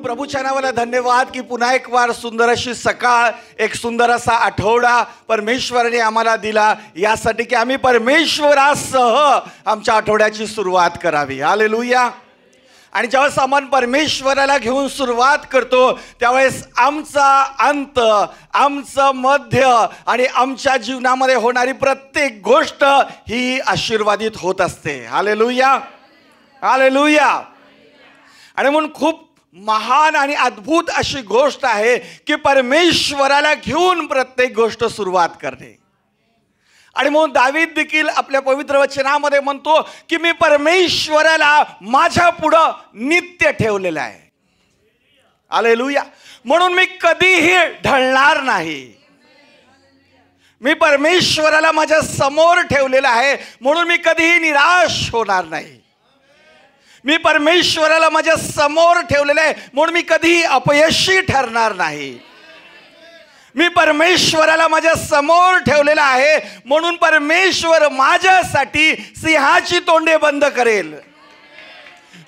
प्रभूच्या नावाला धन्यवाद की पुन्हा एक वार सुंदर अशी सकाळ, एक सुंदर असा आठवडा परमेश्वराने आम्हाला दिला, यासाठी की आम्ही परमेश्वरासह आमच्या आठवड्याची सुरुवात करावी. हालेलुया. आणि ज्यावेळेस आपण परमेश्वराला घेऊन सुरुवात करतो त्यावेळेस आमचा अंत, आमचं मध्य आणि आमच्या जीवनामध्ये होणारी प्रत्येक गोष्ट ही आशीर्वादित होत असते. Hallelujah, hallelujah. आणि म्हणून खूप महान आणि अद्भुत अशी गोष्ट आहे की परमेश्वराला घेऊन प्रत्येक गोष्ट सुरुवात करणे. आणि म्हणून दावीद देखील आपल्या पवित्र वचनामध्ये म्हणतो की मी परमेश्वराला माझ्या पुढं नित्य ठेवलेलं आहे. हालेलुया. म्हणून मी कधीही ढळणार नाही. मी परमेश्वराला माझ्या समोर ठेवलेलं आहे म्हणून मी कधीही निराश होणार नाही. मी परमेश्वराला माझ्या समोर ठेवलेलं आहे म्हणून मी कधीही अपयशी ठरणार नाही. मी परमेश्वराला माझ्या समोर ठेवलेला आहे म्हणून परमेश्वर माझ्यासाठी सिंहाची तोंडे बंद करेल.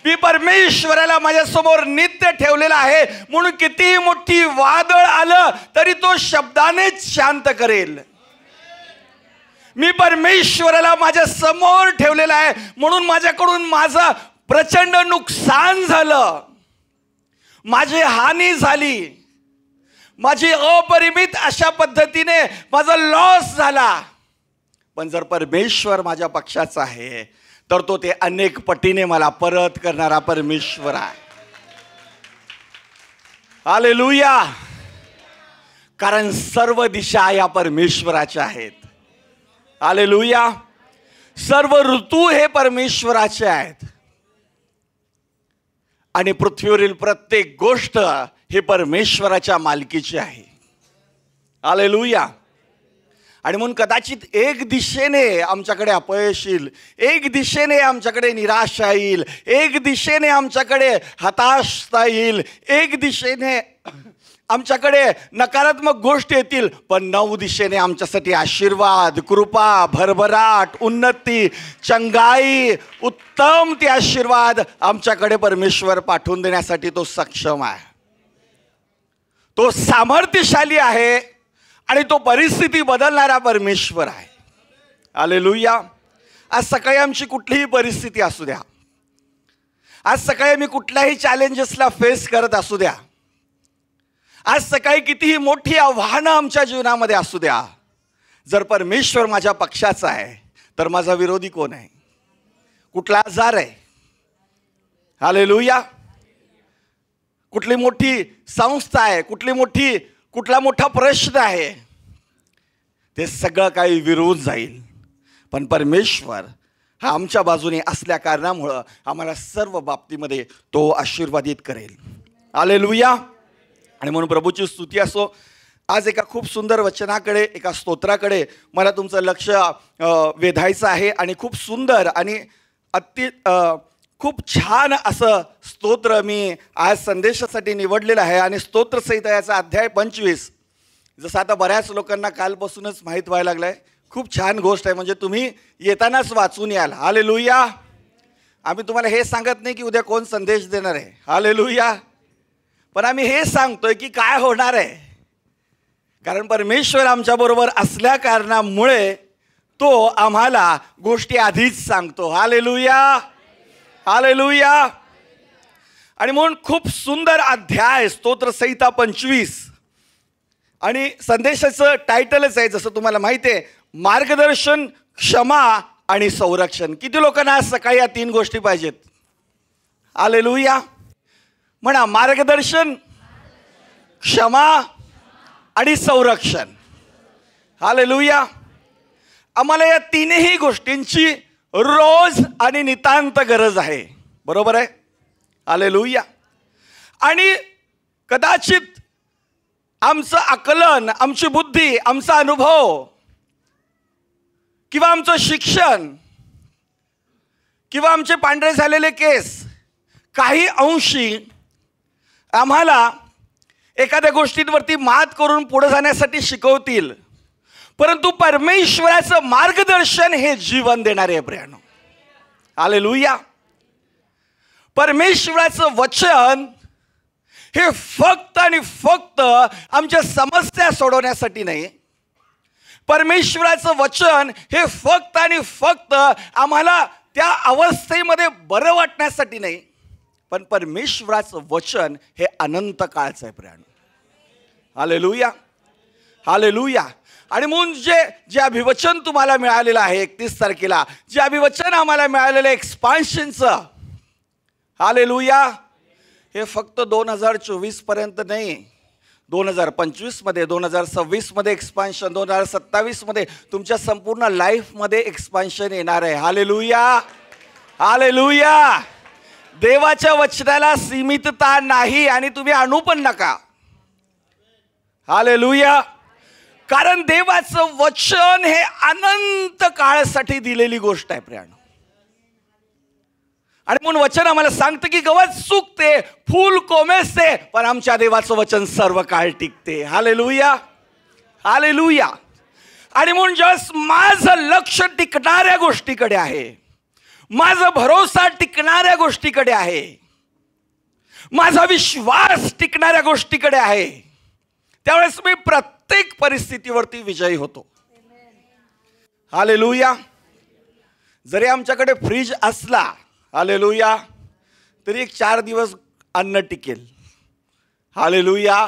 मी परमेश्वराला माझ्या समोर नित्य ठेवलेला आहे म्हणून कितीही मोठी वादळ आलं तरी तो शब्दानेच शांत करेल. मी परमेश्वराला माझ्या समोर ठेवलेला आहे म्हणून माझ्याकडून माझं प्रचंड नुकसान झालं, माझी हानी झाली, माझी अपरिमित अशा पद्धतीने माझा लॉस झाला, पण जर परमेश्वर माझ्या पक्षाचा आहे तर तो ते अनेक पटीने मला परत करणारा परमेश्वर आहे. हालेलुया. कारण सर्व दिशा या परमेश्वराच्या आहेत. हालेलुया. सर्व ऋतू हे परमेश्वराचे आहेत आणि पृथ्वीवरील प्रत्येक गोष्ट हे परमेश्वराच्या मालकीची आहे. हालेलुया. आणि म्हणून कदाचित एक दिशेने आमच्याकडे अपयश येईल, एक दिशेने आमच्याकडे निराशा येईल, एक दिशेने आमच्याकडे हताशता येईल, एक दिशेने आमच्याकडे नकारात्मक गोष्टी येतील, पण 9 दिशेने आमच्यासाठी आशीर्वाद, कृपा, भरभराट, उन्नती, चंगाई, उत्तम ते आशीर्वाद आमच्याकडे परमेश्वर पाठवून देण्यासाठी तो सक्षम आहे. तो सामर्थ्यशाली आहे आणि तो परिस्थिती बदलणारा परमेश्वर आहे. हालेलुया. आज सकाळी आमची कुठलीही परिस्थिती असू द्या, आज सकाळी मी कुठल्याही चॅलेंजेसला फेस करत असू द्या, आज सकाळी कितीही मोठी आव्हानं आमच्या जीवनामध्ये असू द्या, जर परमेश्वर माझ्या पक्षाचा आहे तर माझा विरोधी कोण आहे? कुठला आजार आहे? हालेलुया. कुठली मोठी संस्था आहे, कुठला मोठा प्रश्न आहे, ते सगळं काही विरून जाईल, पण परमेश्वर हा आमच्या बाजूने असल्या कारणामुळं आम्हाला सर्व बाबतीमध्ये तो आशीर्वादित करेल. हालेलुया. आणि म्हणून प्रभूची स्तुती असो. आज एका खूप सुंदर वचनाकडे, एका स्तोत्राकडे मला तुमचं लक्ष वेधायचं आहे. आणि खूप सुंदर आणि खूप छान असं स्तोत्र मी आज संदेशासाठी निवडलेलं आहे. आणि स्तोत्रसहिता याचा अध्याय 25, जसं आता बऱ्याच लोकांना कालपासूनच माहीत व्हायला लागलं आहे. खूप छान गोष्ट आहे, म्हणजे तुम्ही येतानाच वाचून याल. हालेलुया. आम्ही तुम्हाला हे सांगत नाही की उद्या कोण संदेश देणार आहे. हालेलुया. पण आम्ही हे सांगतोय की काय होणार आहे, कारण परमेश्वर आमच्याबरोबर असल्या कारणामुळे तो आम्हाला गोष्टी आधीच सांगतो. Hallelujah, hallelujah. आणि म्हणून खूप सुंदर अध्याय स्तोत्रसंहिता 25. आणि संदेशाचं टायटलच आहे, जसं तुम्हाला माहिती आहे, मार्गदर्शन, क्षमा आणि संरक्षण. किती लोकांना आज सकाळी या 3 गोष्टी पाहिजेत? हालेलुया. म्हणा, मार्गदर्शन, क्षमा आणि संरक्षण. हालेलुया. आम्हाला या 3ही गोष्टींची रोज आणि नितांत गरज आहे. बरोबर आहे? हालेलुया. आणि कदाचित आमचं आकलन, आमची बुद्धी, आमचा अनुभव किंवा आमचं शिक्षण किंवा आमचे पांढरे झालेले केस काही अंशी आम्हाला एखाद्या गोष्टींवरती मात करून पुढे जाण्यासाठी शिकवतील, परंतु परमेश्वराचं मार्गदर्शन हे जीवन देणारे आहे प्रियानो. हालेलुया. परमेश्वराचं वचन हे फक्त आणि फक्त आमच्या समस्या सोडवण्यासाठी नाही. परमेश्वराचं वचन हे फक्त आणि फक्त आम्हाला त्या अवस्थेमध्ये बरं वाटण्यासाठी नाही, पण परमेश्वराचं वचन हे अनंत काळचं आहे प्रियानो. Hallelujah, hallelujah. आणि म्हणून जे अभिवचन तुम्हाला मिळालेलं आहे 31 तारखेला, जे अभिवचन आम्हाला मिळालेलं एक्सपान्शनचं, हालेलुया, हे फक्त 2024 पर्यंत नाही, 2025 मध्ये, 2026 मध्ये एक्सपान्शन, 2027 मध्ये तुमच्या संपूर्ण लाईफमध्ये एक्सपान्शन येणार आहे. Hallelujah, hallelujah. देवाच्या वचनाला सीमितता नाही आणि तुम्ही आणू पण नका. हालेलुया. कारण देवाचं वचन हे अनंत काळासाठी दिलेली गोष्ट आहे प्रियानो. आणि म्हणून वचन आम्हाला सांगतं की गवत सुकते, फूल कोमेजते, पण आमच्या देवाचं वचन सर्व काळ टिकते. Hallelujah, hallelujah. आणि म्हणून जेव्हा माझं लक्ष टिकणाऱ्या गोष्टीकडे आहे, माझा भरोसा टिकणाऱ्या गोष्टीकडे आहे, माझा विश्वास टिकणाऱ्या गोष्टीकडे आहे, त्यावेळेस मी प्रत्येक परिस्थितीवरती विजयी होतो. हालेलुया. जरी आमच्याकडे फ्रीज असला, हालेलुया, तरी 4 दिवस अन्न टिकेल. हालेलुया.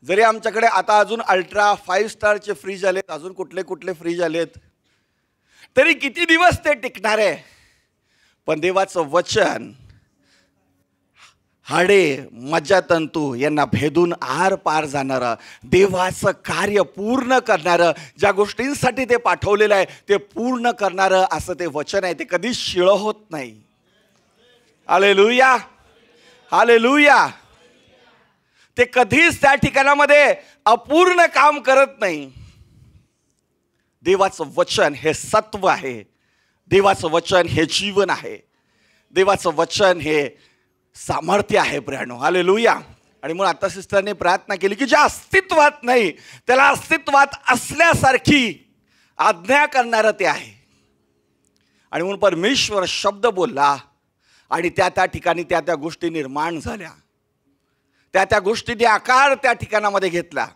जरी आमच्याकडे आता अजून अल्ट्रा 5 स्टारचे फ्रीज आलेत, अजून कुठले कुठले फ्रीज आलेत, तरी किती दिवस ते टिकणार आहे. पण देवाचं वचन हाडे मज्जातंतू यांना भेदून आर पार जाणारं, देवाचं कार्य पूर्ण करणारं, ज्या गोष्टींसाठी ते पाठवलेलं आहे ते पूर्ण करणारं असं ते वचन आहे. ते कधीच शिळं होत नाही. Hallelujah, hallelujah. ते कधीच त्या ठिकाणामध्ये अपूर्ण काम करत नाही. देवाचं वचन हे सत्व आहे, देवाचं वचन हे जीवन आहे, देवाचं वचन हे सामर्थ्य आहे प्रियानो. हालेलुया. आणि म्हणून आता सिस्टरने प्रार्थना केली की ज्या अस्तित्वात नाही त्याला अस्तित्वात असल्यासारखी आज्ञा करणारं ते आहे. आणि म्हणून परमेश्वर शब्द बोलला आणि त्या ठिकाणी त्या गोष्टी निर्माण झाल्या, त्या गोष्टींनी आकार त्या ठिकाणामध्ये घेतला,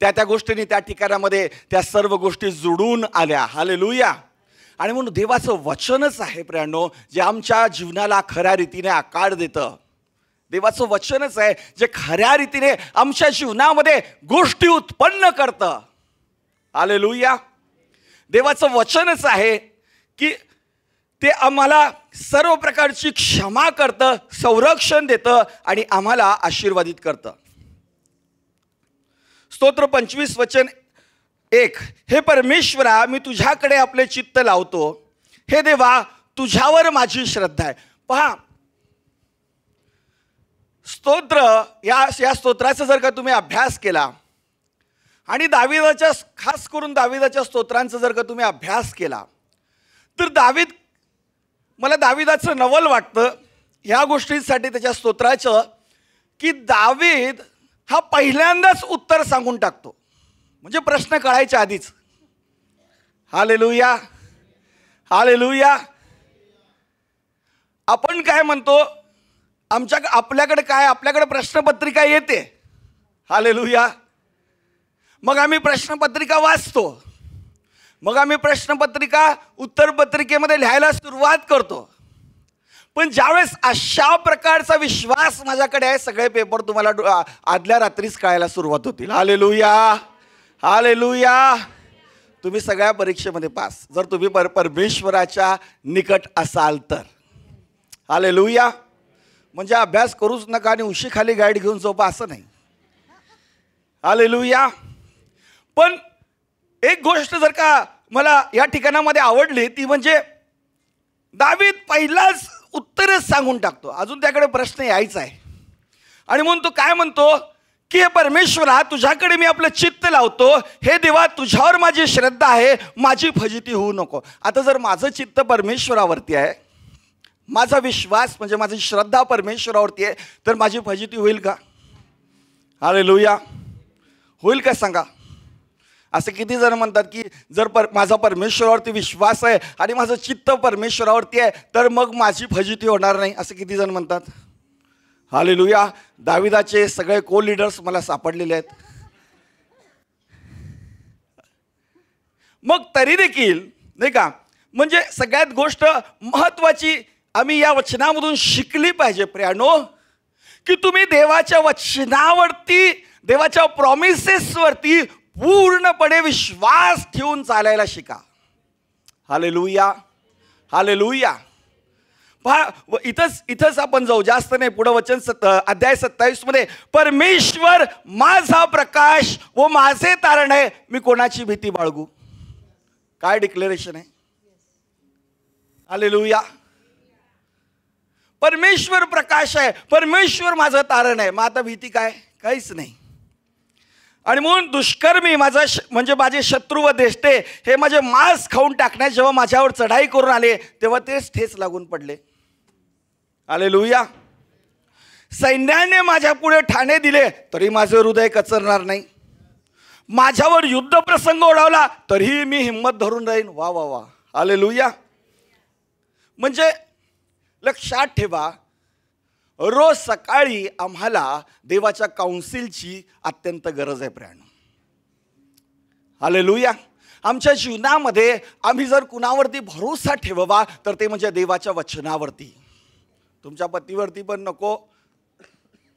त्या गोष्टींनी त्या ठिकाणामध्ये त्या सर्व गोष्टी जुडून आल्या. हालेलुया. आणि म्हणून देवाचं वचनच आहे प्रियानो जे आमच्या जीवनाला खऱ्या रीतीने आकार देतं. देवाचं वचनच आहे जे खऱ्या रीतीने आमच्या जीवनामध्ये गोष्टी उत्पन्न करतं. हालेलुया. देवाचं वचनच आहे की ते आम्हाला सर्व प्रकारची क्षमा करतं, संरक्षण देतं आणि आम्हाला आशीर्वादित करतं. स्तोत्र 25 वचन 1. हे परमेश्वरा, मी तुझ्याकडे आपले चित्त लावतो. हे देवा, तुझ्यावर माझी श्रद्धा आहे. पहा, स्तोत्र या स्तोत्राचा जर का तुम्ही अभ्यास केला आणि दाविदाच्या, खास करून दाविदाच्या स्तोत्रांचा जर का तुम्ही अभ्यास केला, तर मला दाविदाचं नवल वाटतं ह्या गोष्टींसाठी त्याच्या स्तोत्राचं, की दावीद हा पहिल्यांदाच उत्तर सांगून टाकतो, म्हणजे प्रश्न कळायच्या आधीच. Hallelujah, hallelujah. आपण काय म्हणतो, आपल्याकडे प्रश्नपत्रिका येते. हालेलुया. मग आम्ही प्रश्नपत्रिका वाचतो, मग आम्ही प्रश्नपत्रिका उत्तरपत्रिकेमध्ये लिहायला सुरुवात करतो. पण ज्यावेळेस अशा प्रकारचा विश्वास माझ्याकडे आहे, सगळे पेपर तुम्हाला आदल्या रात्रीच कळायला सुरुवात होतील. Hallelujah, hallelujah. तुम्ही सगळ्या परीक्षेमध्ये पास, जर तुम्ही परमेश्वराच्या निकट असाल तर. हालेलुया. म्हणजे अभ्यास करूच नका आणि उशीखाली गाईड घेऊन झोपा असं नाही. हालेलुया. पण एक गोष्ट जर का मला या ठिकाणामध्ये आवडली, ती म्हणजे दावीद पहिलाच उत्तरच सांगून टाकतो, अजून त्याकडे प्रश्न यायचा आहे. आणि म्हणून तो काय म्हणतो की हे परमेश्वरा, तुझ्याकडे मी आपलं चित्त लावतो. हे देवा, तुझ्यावर माझी श्रद्धा आहे, माझी फजिती होऊ नको. आता जर माझं चित्त परमेश्वरावरती आहे, माझा विश्वास म्हणजे माझी श्रद्धा परमेश्वरावरती आहे, तर माझी फजिती होईल का? हालेलुया. होईल का सांगा? असं किती जण म्हणतात की जर माझा परमेश्वरावरती विश्वास आहे आणि माझं चित्त परमेश्वरावरती आहे तर मग माझी फजिती होणार नाही, असं किती जण म्हणतात? हालेलुया. दाविदाचे सगळे को लीडर्स मला सापडलेले आहेत. मग तरी देखील नाही का, म्हणजे सगळ्यात गोष्ट महत्वाची आम्ही या वचनामधून शिकली पाहिजे प्रियानो, की तुम्ही देवाच्या वचनावरती, देवाच्या प्रॉमिसेसवरती पूर्णपणे विश्वास ठेवून चालायला शिका. Hallelujah, hallelujah. पहा इथंच आपण जाऊ, जास्त नाही. पुढं वचन अध्याय 27 मध्ये, परमेश्वर माझा प्रकाश व माझे तारण आहे, मी कोणाची भीती बाळगू. काय डिक्लेरेशन आहे. हालेलुया. परमेश्वर प्रकाश आहे, परमेश्वर माझं तारण आहे, मग आता भीती काय, काहीच नाही. आणि म्हणून दुष्कर्मी म्हणजे माझे शत्रू व देष्टे हे माझे मांस खाऊन टाकण्यास जेव्हा माझ्यावर चढाई करून आले तेव्हा तेच ठेच लागून पडले. हालेलुया. सैन्याने माझ्या पुढे ठाणे दिले तरी माझे हृदय कचरणार नाही. माझ्यावर युद्ध प्रसंग ओढावला तरीही मी हिंमत धरून राहीन. वा वा वा. हालेलुया. म्हणजे लक्षात ठेवा, रोज सकाळी आम्हाला देवाच्या काउन्सिलची अत्यंत गरज आहे प्रियानो. हालेलुया. आमच्या जीवनामध्ये आम्ही जर कुणावरती भरोसा ठेवावा तर ते म्हणजे देवाच्या वचनावरती. तुमच्या पतीवरती पण नको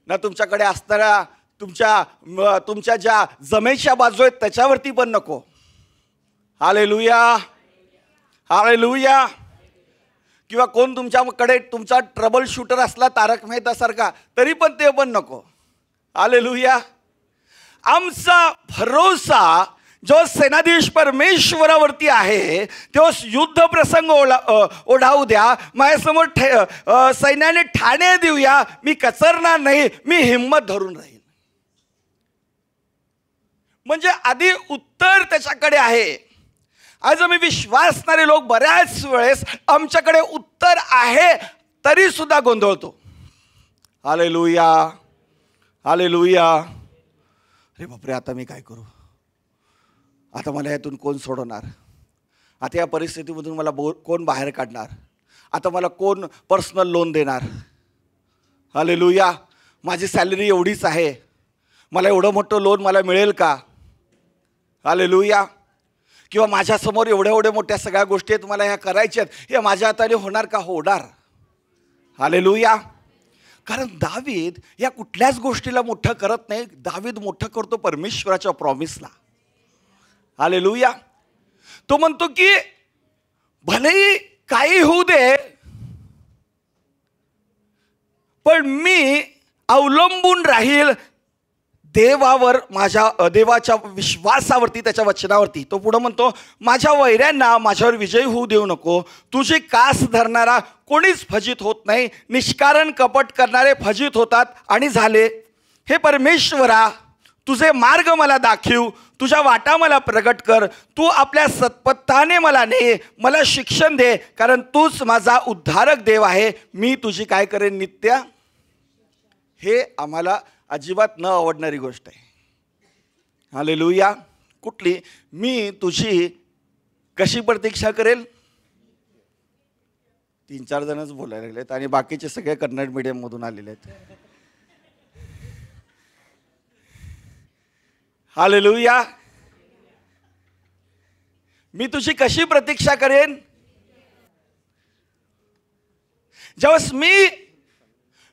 ना, तुमच्याकडे असणाऱ्या तुमच्या ज्या जमेच्या बाजू आहेत त्याच्यावरती पण नको. Hallelujah, hallelujah. किंवा कोण तुमच्याकडे तुमचा ट्रबल शूटर असला तारक मेहता सारखा तरी पण ते पण नको. हालेलुया. आमचा भरोसा जो सेनाधीश परमेश्वरावरती आहे, तो युद्ध प्रसंग ओढावू द्या, माझ्यासमोर सैन्याने ठाणे देऊया, मी कचरणार नाही, मी हिंमत धरून राहील. म्हणजे आधी उत्तर त्याच्याकडे आहे. आज आम्ही विश्वासणारे लोक बऱ्याच वेळेस आमच्याकडे उत्तर आहे तरी सुद्धा गोंधळतो. Hallelujah, hallelujah. अरे बापरे, आता मी काय करू, आता मला यातून कोण सोडवणार, आता या परिस्थितीमधून मला कोण बाहेर काढणार, आता मला कोण पर्सनल लोन देणार. हालेलुया. माझी सॅलरी एवढीच आहे, मला एवढं मोठं लोन मला मिळेल का. हालेलुया. किंवा माझ्यासमोर एवढ्या मोठ्या सगळ्या गोष्टी आहेत, मला ह्या करायच्या आहेत, हे माझ्या हाताने होणार का. होणार. हालेलुया. कारण दावीद या कुठल्याच गोष्टीला मोठं करत नाही, दावीद मोठं करतो परमेश्वराच्या प्रॉमिसला. हालेलुया. तो म्हणतो की भलेही काही होऊ दे पण मी अवलंबून राहील देवावर, माझ्या देवाच्या विश्वासावरती, त्याच्या वचनावरती. तो पुढे म्हणतो, माझ्या वैऱ्यांना माझ्यावर विजयी होऊ देऊ नको. तुझी कास धरणारा कोणीच फजित होत नाही. निष्कारण कपट करणारे फजित होतात आणि झाले. हे परमेश्वरा, तुझे मार्ग मला दाखव, तुझ्या वाटा मला प्रगट कर. तू आपल्या सत्पथाने मला ने, मला शिक्षण दे, कारण तूच माझा उद्धारक देव आहे. मी तुझी काय करेन नित्य. हे आम्हाला अजिबात न आवडणारी गोष्ट आहे. हालेलुया. कुठली. मी तुझी कशी प्रतीक्षा करेल. 3-4 जणच बोलायला लागलेत आणि बाकीचे सगळे कन्नड मीडियम मधून आलेले आहेत. हालेलुया. मी तुझी कशी प्रतीक्षा करेन. ज्यावेळेस मी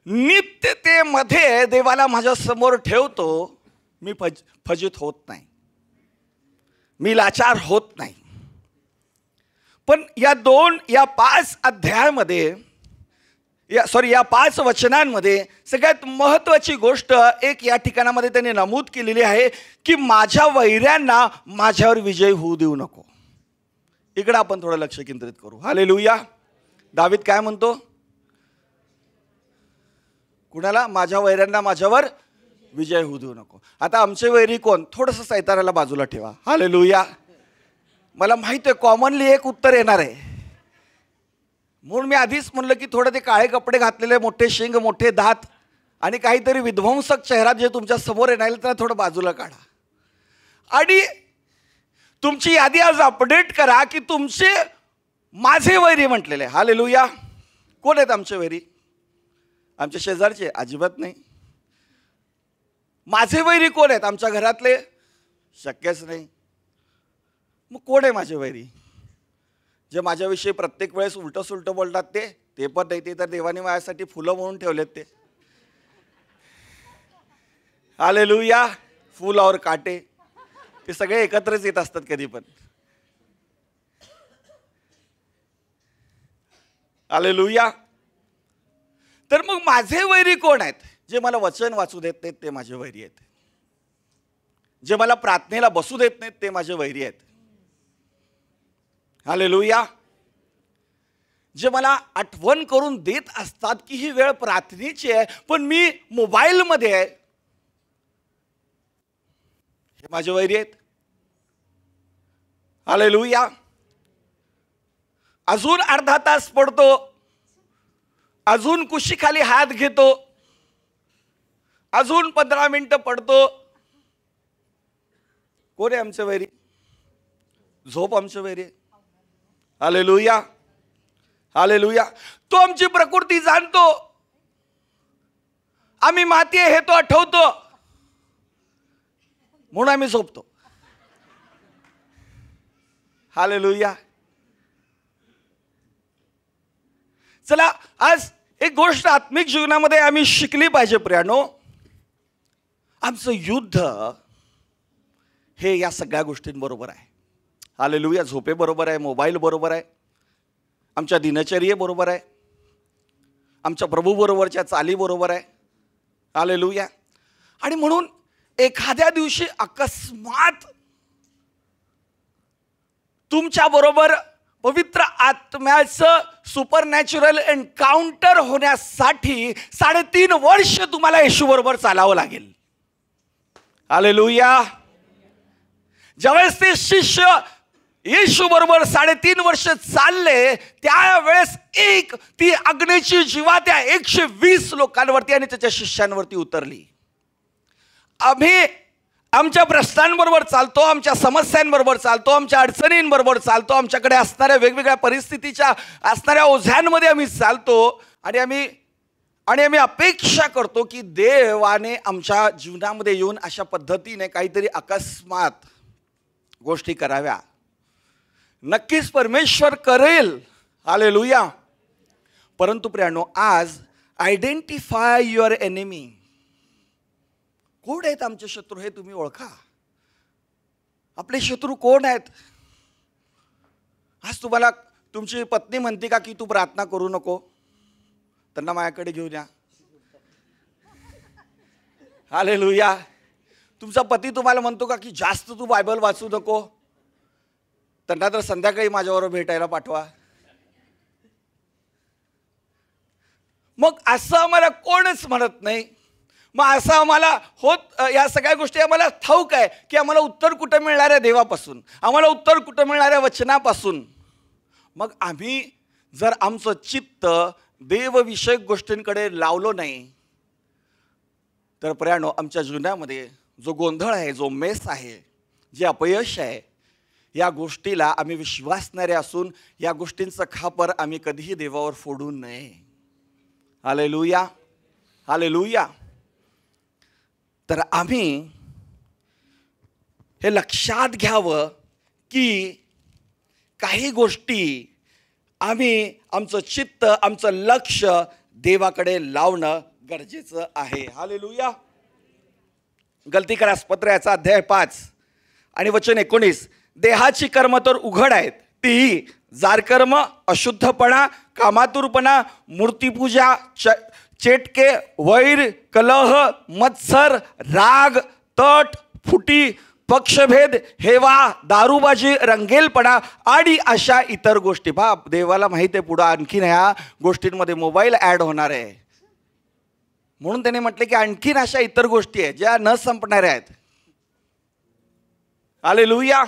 नित्यतेमध्ये देवाला माझ्या समोर ठेवतो, मी फजित होत नाही, मी लाचार होत नाही. पण या 5 अध्यायामध्ये, या 5 वचनांमध्ये सगळ्यात महत्त्वाची गोष्ट एक या ठिकाणामध्ये त्यांनी नमूद केलेली आहे की माझ्या वैऱ्यांना माझ्यावर विजय होऊ देऊ नको. इकडे आपण थोडं लक्ष केंद्रित करू. हालेलुया. दावीद काय म्हणतो. कुणाला. माझ्या वैऱ्यांना माझ्यावर विजय होऊ देऊ नको. आता आमचे वैरी कोण. थोडंसं सैतानाला बाजूला ठेवा. हालेलुया. मला माहिती आहे कॉमनली एक उत्तर येणार आहे, म्हणून मी आधीच म्हणलं की थोडं ते काळे कपडे घातलेले, मोठे शिंग, मोठे दात आणि काहीतरी विध्वंसक चेहरा जे तुमच्या समोर येणार त्याला थोडं बाजूला काढा आणि तुमची यादी आज अपडेट करा की तुमचे माझे वैरी म्हटलेले. हालेलुया. कोण आहेत आमचे वैरी. आमच्या शेजारचे अजिबात नाही. माझे वैरी कोण आहेत? आमच्या घरातले शक्यच नाही. मग कोण आहे माझे वैरी? जे माझ्याविषयी प्रत्येक वेळेस उलटं सुलटं बोलतात ते पण नाही. ते तर देवाने माझ्यासाठी फुलं म्हणून ठेवलेत. ते हालेलुया. फूल और काटे ते सगळे एकत्रच येत असतात कधी पण. हालेलुया. तर मग माझे वैरी कोण आहेत? जे मला वचन वाचू देत नाहीत ते माझे वैरी आहेत. जे मला प्रार्थनेला बसू देत नाहीत ते माझे वैरी आहेत. हालेलुया. जे मला आठवण करून देत असतात की ही वेळ प्रार्थनेची आहे, पण मी मोबाईलमध्ये आहे, हे माझे वैरी आहेत. हालेलुया. अजून अर्धा तास पडतो, अजून कुशीखाली हात घेतो, अजून 15 मिनिटं पडतो. कोण आहे आमचे वैरी? झोप आमचे वैरी. हालेलुया. हालेलुया. तो आमची प्रकृती जाणतो. आम्ही माती आहे हे तो आठवतो, म्हणून आम्ही झोपतो. हालेलुया. चला, आज एक गोष्ट आत्मिक जीवनामध्ये आम्ही शिकली पाहिजे प्रियानो. आमचं युद्ध हे या सगळ्या गोष्टींबरोबर आहे. हालेलुया. झोपेबरोबर आहे, मोबाईल बरोबर आहे, आमच्या दिनचर्येबरोबर आहे, आमच्या प्रभूबरोबरच्या चालीबरोबर आहे. हालेलुया. आणि म्हणून एखाद्या दिवशी अकस्मात तुमच्या बरोबर पवित्र आत्म्याचं सुपरनॅचरल एन्काउंटर होण्यासाठी 3.5 वर्ष तुम्हाला येशू बरोबर चालावं लागेल. हालेलुया. ज्यावेळेस ते शिष्य येशू बरोबर 3.5 वर्ष चालले, त्यावेळेस ती अग्नीची जिवा त्या 120 लोकांवरती आणि त्याच्या शिष्यांवरती उतरली. आम्ही आमच्या प्रश्नांबरोबर चालतो, आमच्या समस्यांबरोबर चालतो, आमच्या अडचणींबरोबर चालतो, आमच्याकडे असणाऱ्या वेगवेगळ्या परिस्थितीच्या असणाऱ्या ओझ्यांमध्ये आम्ही चालतो आणि आम्ही अपेक्षा करतो की देवाने आमच्या जीवनामध्ये येऊन अशा पद्धतीने काहीतरी अकस्मात गोष्टी कराव्या. नक्कीच परमेश्वर करेल. हालेलुया. परंतु प्रियानो, आज आयडेंटिफाय युअर एनिमी. कोण आहेत आमचे शत्रू हे तुम्ही ओळखा. आपले शत्रू कोण आहेत? आज तुम्हाला तुमची पत्नी म्हणते का की तू प्रार्थना करू नको, त्यांना माझ्याकडे घेऊन या. हालेलुया. तुमचा पती तुम्हाला म्हणतो का की जास्त तू बायबल वाचू नको, त्यांना तर संध्याकाळी माझ्याबरोबर भेटायला पाठवा. मग असं आम्हाला कोणच म्हणत नाही. मग असं आम्हाला या सगळ्या गोष्टी आम्हाला ठाऊक आहे की आम्हाला उत्तर कुठं मिळणार आहे? देवापासून. आम्हाला उत्तर कुठं मिळणार आहे? वचनापासून. मग आम्ही जर आमचं चित्त देवविषयक गोष्टींकडे लावलो नाही तर प्रियानो, आमच्या जीवनामध्ये जो गोंधळ आहे, जो मेस आहे, जे अपयश आहे, या गोष्टीला आम्ही विश्वासणारे असून या गोष्टींचं खापर आम्ही कधीही देवावर फोडू नये. हालेलुया. हालेलुया. तर आम्ही हे लक्षात घ्यावं की काही गोष्टी आम्ही आमचं चित्त, आमचं लक्ष देवाकडे लावणं गरजेचं आहे. हालेलुया. गलती करास पत्र याचा अध्याय 5 आणि वचन 19. देहाची कर्म तर उघड आहेत, तीही जारकर्म, अशुद्धपणा, कामातुरपणा, मूर्तिपूजा, चेटके, वैर, कलह, मत्सर, राग, तट, फुटी, पक्षभेद, हेवा, दारूबाजी, रंगेलपणा आणि अशा इतर गोष्टी. देवाला माहिती आहे पुढं आणखीन ह्या गोष्टींमध्ये मोबाईल ॲड होणार आहे, म्हणून त्याने म्हटले की आणखीन अशा इतर गोष्टी आहेत ज्या न संपणाऱ्या आहेत. हालेलुया.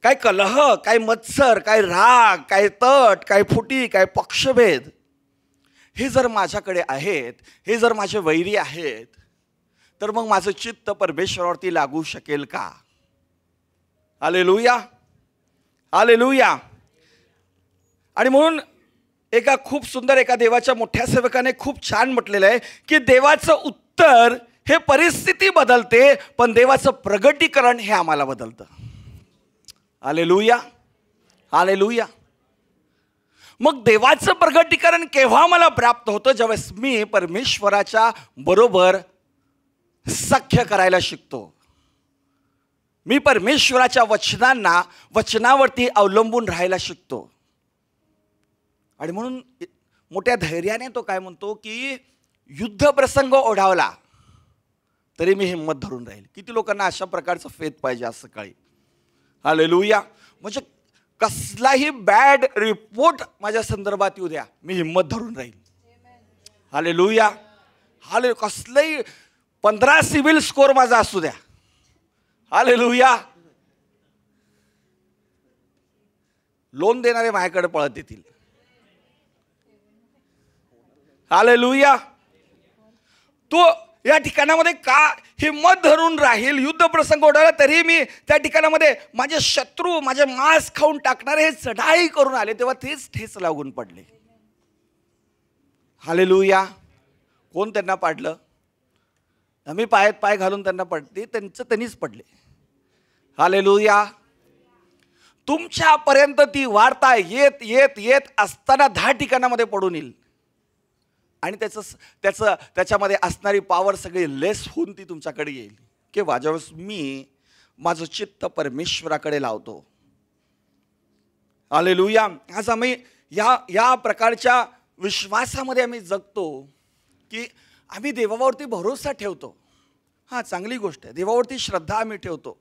काय कलह, काय मत्सर, काय राग, काय तट, काय फुटी, काय पक्षभेद, हे जर माझ्याकडे आहेत, हे जर माझे वैरी आहेत, तर मग माझं चित्त परमेश्वरावरती लागू शकेल का? हालेलुया. हालेलुया. आणि म्हणून एका खूप सुंदर एका देवाच्या मोठ्या सेवकाने खूप छान म्हटलेलं आहे की देवाचं उत्तर हे परिस्थिती बदलते, पण देवाचं प्रगटीकरण हे आम्हाला बदलतं. Hallelujah, hallelujah. मग देवाचं प्रगटीकरण केव्हा मला प्राप्त होतं? ज्यावेळेस मी परमेश्वराच्या बरोबर सख्य करायला शिकतो. मी परमेश्वराच्या वचनावरती अवलंबून राहायला शिकतो. आणि म्हणून मोठ्या धैर्याने तो काय म्हणतो की युद्ध प्रसंग ओढावला तरी मी हिंमत धरून राहील. किती लोकांना अशा प्रकारचं फेथ पाहिजे आज सकाळी? हालेलुया. म्हणजे कसलाही बॅड रिपोर्ट माझ्या संदर्भात येऊ द्या, मी हिंमत धरून राहील. हालेलुया. कसलाही 15 सिव्हिल स्कोर माझा असू द्या. हालेलुया. लोन देणारे माझ्याकडे पळत येतील. हालेलुया. तो या ठिकाणामध्ये का हिंमत धरून राहील? युद्ध प्रसंग ओढावला तरी मी त्या ठिकाणामध्ये माझे शत्रू, माझे मांस खाऊन टाकणारे हे चढाई करून आले, तेव्हा तेच ठेच लागून पडले. हालेलुया. कोण त्यांना पाडलं? आम्ही पायात पाय घालून त्यांना पडते, त्यांनीच पडले. हालेलुया. तुमच्यापर्यंत ती वार्ता येत येत येत असताना 10 ठिकाणामध्ये पडून येईल आणि त्याच्यामध्ये असणारी पॉवर सगळी लेस होऊन ती तुमच्याकडे येईल. केव्हा? ज्यावेळेस मी माझं चित्त परमेश्वराकडे लावतो. हालेलुया. आज आम्ही या प्रकारच्या विश्वासामध्ये आम्ही जगतो की आम्ही देवावरती भरोसा ठेवतो. हां, चांगली गोष्ट आहे. देवावरती श्रद्धा आम्ही ठेवतो.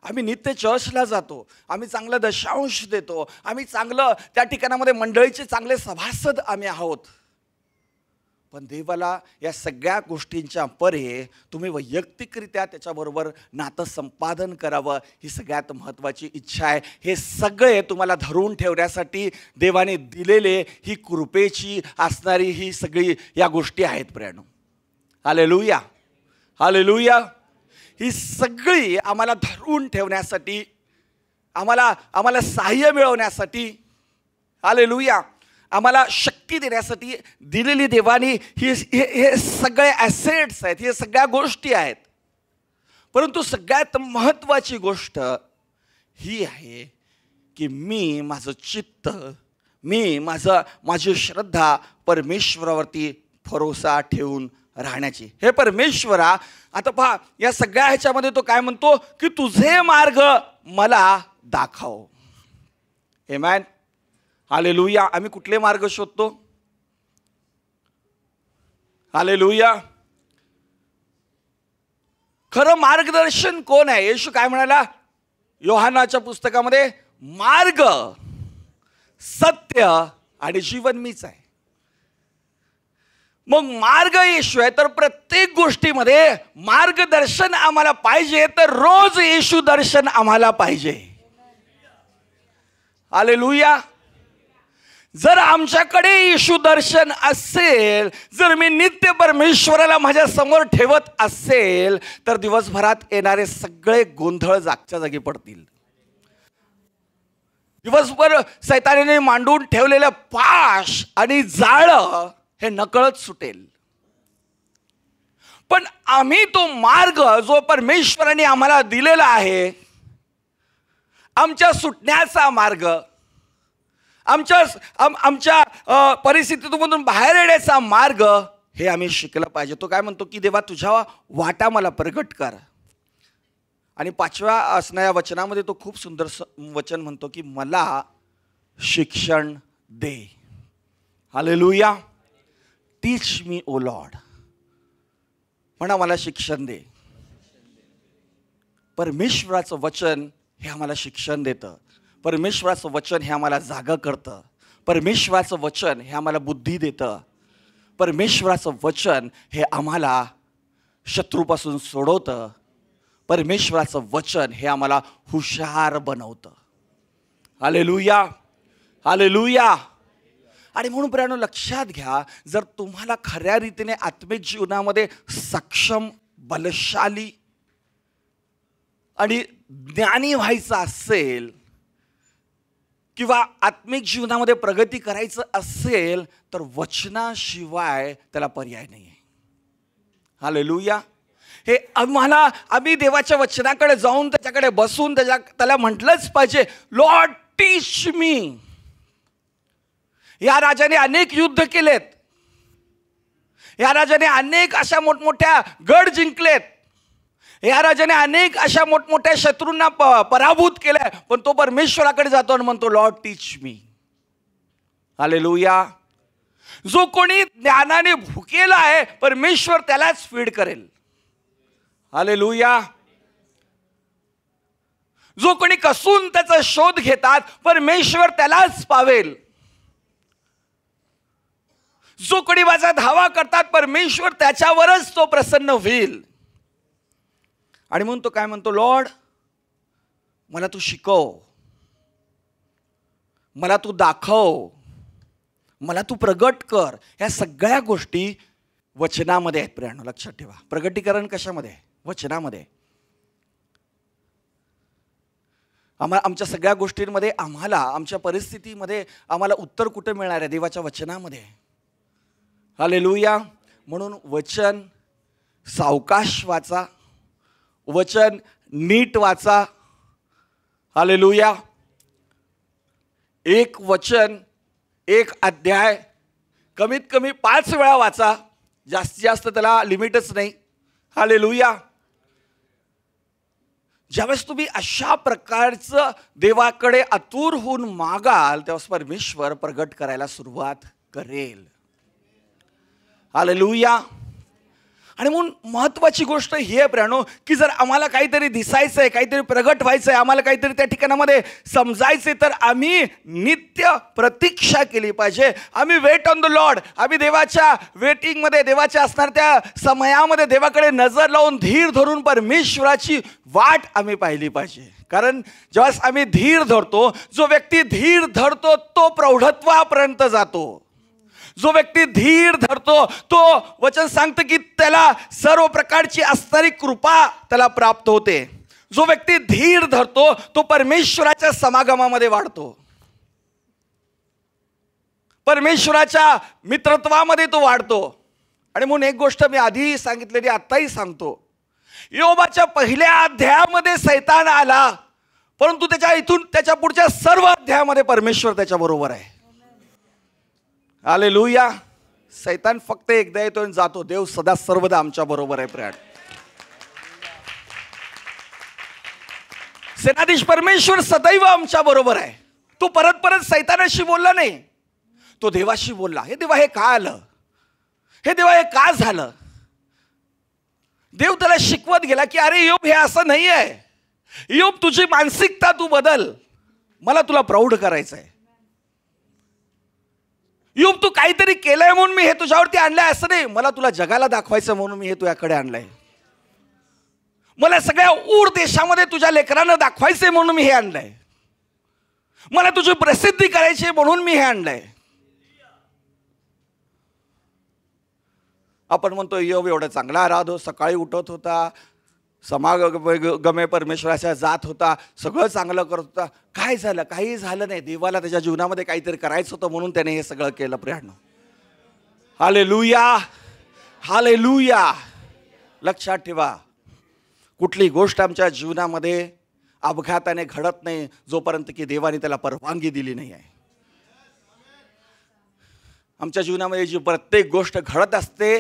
आम्ही नित्य चर्चला जातो, आम्ही चांगलं दशांश देतो, आम्ही चांगलं त्या ठिकाणामध्ये मंडळीचे चांगले सभासद आम्ही आहोत. पण देवाला या सगळ्या गोष्टींच्या परे तुम्ही वैयक्तिकरित्या त्याच्याबरोबर नातं संपादन करावं ही सगळ्यात महत्त्वाची इच्छा आहे. हे सगळे तुम्हाला धरून ठेवण्यासाठी देवाने दिलेले ही कृपेची असणारी ही सगळी या गोष्टी आहेत प्रियानो. Hallelujah, hallelujah. ही सगळी आम्हाला धरून ठेवण्यासाठी, आम्हाला सहाय्य मिळवण्यासाठी, हालेलुया, आम्हाला शक्ती देण्यासाठी दिलेली देवानी हे सगळे ॲसेट्स आहेत, हे सगळ्या गोष्टी आहेत. परंतु सगळ्यात महत्त्वाची गोष्ट ही आहे की मी माझं चित्त, माझी श्रद्धा परमेश्वरावरती भरोसा ठेवून राहण्याची. हे परमेश्वरा, आता पहा या सगळ्या ह्याच्यामध्ये तो काय म्हणतो की तुझे मार्ग मला दाखव. आमेन, हालेलुया. आम्ही कुठले मार्ग शोधतो? हालेलुया. खरं मार्गदर्शन कोण आहे? येशू काय म्हणाला योहानाच्या पुस्तकामध्ये? मार्ग, सत्य आणि जीवन मीच आहे. मग मार्ग येशू आहे, तर प्रत्येक गोष्टीमध्ये मार्गदर्शन आम्हाला पाहिजे, तर रोज येशू दर्शन आम्हाला पाहिजे. हालेलुया. जर आमच्याकडे येशू दर्शन असेल, जर मी नित्य परमेश्वराला माझ्या समोर ठेवत असेल, तर दिवसभरात येणारे सगळे गोंधळ जागच्या जागी पडतील. दिवसभर सैतानाने मांडून ठेवलेलं पाश आणि जाळं हे नकळत सुटेल. पण आम्ही तो मार्ग जो परमेश्वराने आम्हाला दिलेला आहे, आमच्या सुटण्याचा मार्ग, आमच्या परिस्थितीतून बाहेर येण्याचा मार्ग, हे आम्ही शिकलं पाहिजे. तो काय म्हणतो की देवा तुझ्या वाटा मला प्रगट कर. आणि 5व्या असणाऱ्या वचनामध्ये तो खूप सुंदर वचन म्हणतो की मला शिक्षण दे. हालेलुया. टीच मी ओ लॉर्ड. म्हणा मला शिक्षण दे. परमेश्वराचं वचन हे आम्हाला शिक्षण देतं. परमेश्वराचं वचन हे आम्हाला जागं करतं. परमेश्वराचं वचन हे आम्हाला बुद्धी देतं. परमेश्वराचं वचन हे आम्हाला शत्रूपासून सोडवतं. परमेश्वराचं वचन हे आम्हाला हुशार बनवतं. Hallelujah, hallelujah. आणि म्हणून प्रियानो लक्षात घ्या, जर तुम्हाला खऱ्या रीतीने आत्मिक जीवनामध्ये सक्षम, बलशाली आणि ज्ञानी व्हायचं असेल, किंवा आत्मिक जीवनामध्ये प्रगती करायचं असेल तर वचनाशिवाय त्याला पर्याय नाही आहे. हालेलुया. हे आम्ही देवाच्या वचनाकडे जाऊन त्याच्याकडे बसून त्याला म्हटलंच पाहिजे, लॉर्ड टीच मी. या राजाने अनेक युद्ध केलेत, या राजाने अनेक अशा मोठमोठ्या गड जिंकलेत, या राजाने अनेक अशा मोठमोठ्या शत्रूंना पराभूत केलंय, पण तो परमेश्वराकडे जातो आणि म्हणतो लॉर्ड टीच मी. हालेलुया. जो कोणी ज्ञानाने भुकेला आहे परमेश्वर त्यालाच फीड करेल. हालेलुया. जो कोणी कसून त्याचा शोध घेतात परमेश्वर त्यालाच पावेल. जो कोणी माझा धावा करतात परमेश्वर त्याच्यावरच तो प्रसन्न होईल. आणि म्हणून तो काय म्हणतो, लॉर्ड मला तू शिकव, मला तू दाखव, मला तू प्रगट कर. ह्या सगळ्या गोष्टी वचनामध्ये आहेत प्रियानो, लक्षात ठेवा. प्रगटीकरण कशामध्ये? वचनामध्ये. आमच्या सगळ्या गोष्टींमध्ये आमच्या परिस्थितीमध्ये आम्हाला उत्तर कुठे मिळणार आहे? देवाच्या वचनामध्ये. हालेलुया. म्हणून वचन सावकाश वाचा, वचन नीट वाचा. हालेलुया. एक वचन, एक अध्याय कमीत कमी 5 वेळा वाचा. जास्तीत जास्त त्याला लिमिटच नाही. हालेलुया. ज्यावेळेस तुम्ही अशा प्रकारचं देवाकडे आतुर होऊन मागाल तेव्हा परमेश्वर प्रगट करायला सुरुवात करेल. हालेलुया. आणि म्हणून महत्वाची गोष्ट ही आहे प्रियानो, की जर आम्हाला काहीतरी दिसायचं आहे, काहीतरी प्रगट व्हायचं आहे, आम्हाला काहीतरी त्या ठिकाणामध्ये समजायचे, तर आम्ही नित्य प्रतीक्षा केली पाहिजे. आम्ही वेट ऑन द लॉर्ड. आम्ही देवाच्या वेटिंगमध्ये, देवाच्या असणार त्या समयामध्ये देवाकडे नजर लावून धीर धरून परमेश्वराची वाट आम्ही पाहिली पाहिजे. कारण जेव्हा आम्ही धीर धरतो, जो व्यक्ती धीर धरतो तो प्रौढत्वापर्यंत जातो. जो व्यक्ती धीर धरतो तो वचन सांगतं की त्याला सर्व प्रकारची असणारी कृपा त्याला प्राप्त होते. जो व्यक्ती धीर धरतो तो परमेश्वराच्या समागमामध्ये वाढतो, परमेश्वराच्या मित्रत्वामध्ये तो वाढतो. आणि म्हणून एक गोष्ट मी आधी सांगितलेली आत्ताही सांगतो, योबाच्या पहिल्या अध्यायामध्ये सैतान आला, परंतु त्याच्या पुढच्या सर्व अध्यायामध्ये परमेश्वर त्याच्या बरोबर आहे. हालेलुया. सैतान फक्त एकदा येतो आणि जातो, देव सदा सर्वदा आमच्या बरोबर आहे. प्रिय सेनाधीश परमेश्वर सदैव आमच्या बरोबर आहे. तो परत परत सैतानाशी बोलला नाही, तो देवाशी बोलला. हे देवा, हे का आलं? हे देवा, हे का झालं? देव त्याला शिकवत गेला की अरे योब, हे असं नाही आहे. योब, तुझी मानसिकता तू बदल, मला तुला प्रौढ करायचं आहे. योब, तू काहीतरी केलंय म्हणून मी हे तुझ्यावरती आणलंय असं नाही, मला तुला जगाला दाखवायचं म्हणून मी हे तुझ्याकडे आणलंय. मला सगळ्या ऊर देशामध्ये तुझ्या लेकरांना दाखवायचंय म्हणून मी हे आणलंय. मला तुझी प्रसिद्धी करायची म्हणून मी हे आणलंय. आपण म्हणतो योब एवढा चांगला राहतो, सकाळी उठत होता, समागमे परमेश्वराच्या जात होता, सगळं चांगलं करत होता. काय झालं? काही झालं नाही. देवाला त्याच्या जीवनामध्ये काहीतरी करायचं होतं म्हणून त्याने हे सगळं केलं. प्रियानो, हालेलुया, हालेलुया. लक्षात ठेवा, कुठली गोष्ट आमच्या जीवनामध्ये अपघाताने घडत नाही जोपर्यंत की देवाने त्याला परवानगी दिली नाही आहे. आमच्या जीवनामध्ये जी प्रत्येक गोष्ट घडत असते,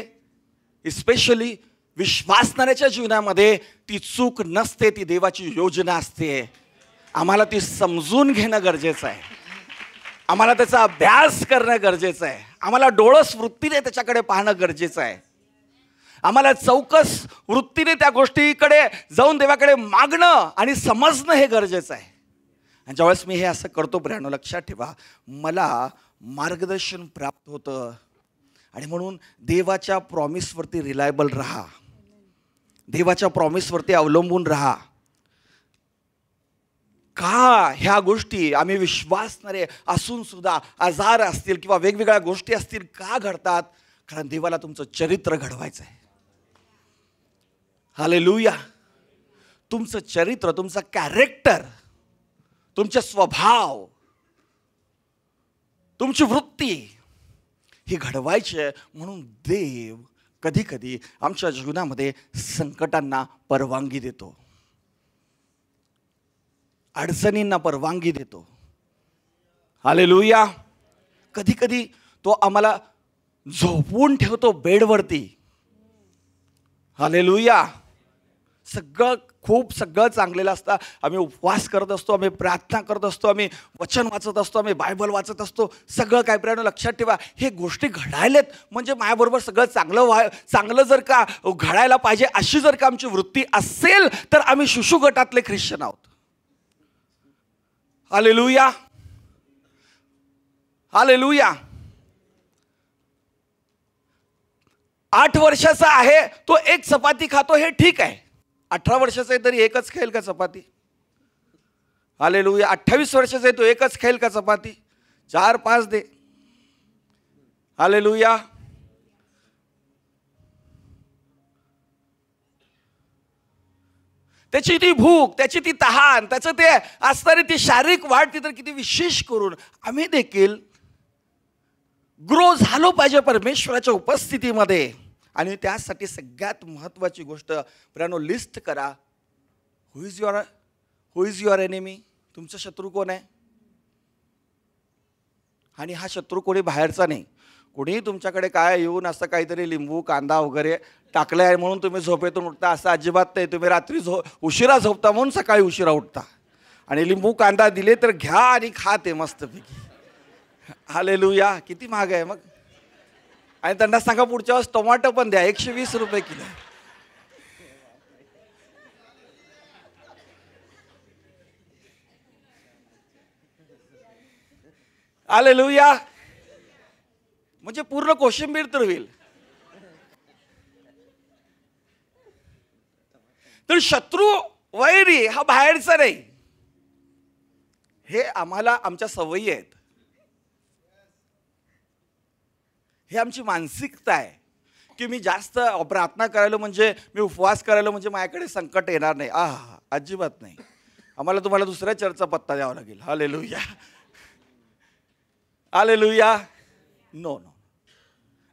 इस्पेशली विश्वासणाऱ्याच्या जीवनामध्ये, ती चूक नसते, ती देवाची योजना असते. आम्हाला ती समजून घेणं गरजेचं आहे, आम्हाला त्याचा अभ्यास करणं गरजेचं आहे, आम्हाला डोळस वृत्तीने त्याच्याकडे पाहणं गरजेचं आहे, आम्हाला चौकस वृत्तीने त्या गोष्टीकडे जाऊन देवाकडे मागणं आणि समजणं हे गरजेचं आहे. आणि ज्यावेळेस मी हे असं करतो प्रियानो, लक्षात ठेवा, मला मार्गदर्शन प्राप्त होतं. आणि म्हणून देवाच्या प्रॉमिसवरती रिलायबल राहा, देवाच्या प्रॉमिसवरती अवलंबून राहा. का ह्या गोष्टी आम्ही विश्वासणारे असून सुद्धा आजार असतील किंवा वेगवेगळ्या गोष्टी असतील का घडतात? कारण देवाला तुमचं चरित्र घडवायचं आहे. हालेलुया. तुमचं चरित्र, तुमचा कॅरेक्टर, तुमचे स्वभाव तुमची वृत्ती ही घडवायची आहे. म्हणून देव कधी कधी आमच्या जीवनामध्ये संकटांना परवानगी देतो, अडचणींना परवानगी देतो. हालेलुया. कधी कधी तो आम्हाला झोपवून ठेवतो बेडवरती. हालेलुया. सगळं चांगलेलं असतं. आम्ही उपवास करत असतो, आम्ही प्रार्थना करत असतो, आम्ही वचन वाचत असतो, आम्ही बायबल वाचत असतो, सगळं काय. प्रियानो लक्षात ठेवा, हे गोष्टी घडायलेत म्हणजे माझ्याबरोबर सगळं चांगलं जर का घडायला पाहिजे अशी जर का आमची वृत्ती असेल तर आम्ही शिशु गटातले ख्रिश्चन आहोत. हालेलुया. हालेलुया. 8 वर्षाचा आहे तो एक चपाती खातो, हे ठीक आहे. 18 वर्षाचा आहे तरी एकच खाईल का चपाती? हालेलुया. 28 वर्षाचा आहे तो एकच खाईल का चपाती? 4-5 दे. हालेलुया. त्याची ती भूक, त्याची ती तहान, त्याचं ते असणारी ती शारीरिक वाढ ती तर किती विशेष करून आम्ही देखील ग्रो झालो पाहिजे परमेश्वराच्या उपस्थितीमध्ये. आणि त्यासाठी सगळ्यात महत्त्वाची गोष्ट प्रियानो, लिस्ट करा. हु इज युअर एनिमी? तुमचा शत्रू कोण आहे? आणि हा शत्रू कोणी बाहेरचा नाही. कोणी तुमच्याकडे काय येऊन असं काहीतरी लिंबू कांदा वगैरे टाकलं आहे म्हणून तुम्ही झोपेतून उठता असं अजिबात नाही. तुम्ही रात्री उशिरा झोपता म्हणून सकाळी उशिरा उठता. आणि लिंबू कांदा दिले तर घ्या आणि खा ते मस्तपैकी. हालेलुया. किती महाग आहे मग. आणि त्यांना सांगा पुढच्या वेळेस टोमॅटो पण द्या, 120 रुपये किलो. हालेलुया. म्हणजे पूर्ण कोशिंबीर तर होईल. तर शत्रू वैरी हा बाहेरचा नाही, हे आम्हाला आमच्या सवयी आहेत. हे आमची मानसिकता आहे की मी जास्त प्रार्थना करायला म्हणजे, मी उपवास करायला म्हणजे माझ्याकडे संकट येणार नाही. अजिबात नाही. आम्हाला तुम्हाला दुसऱ्या चर्चचा पत्ता द्यावा लागेल. हालेलुया. हालेलुया. नो.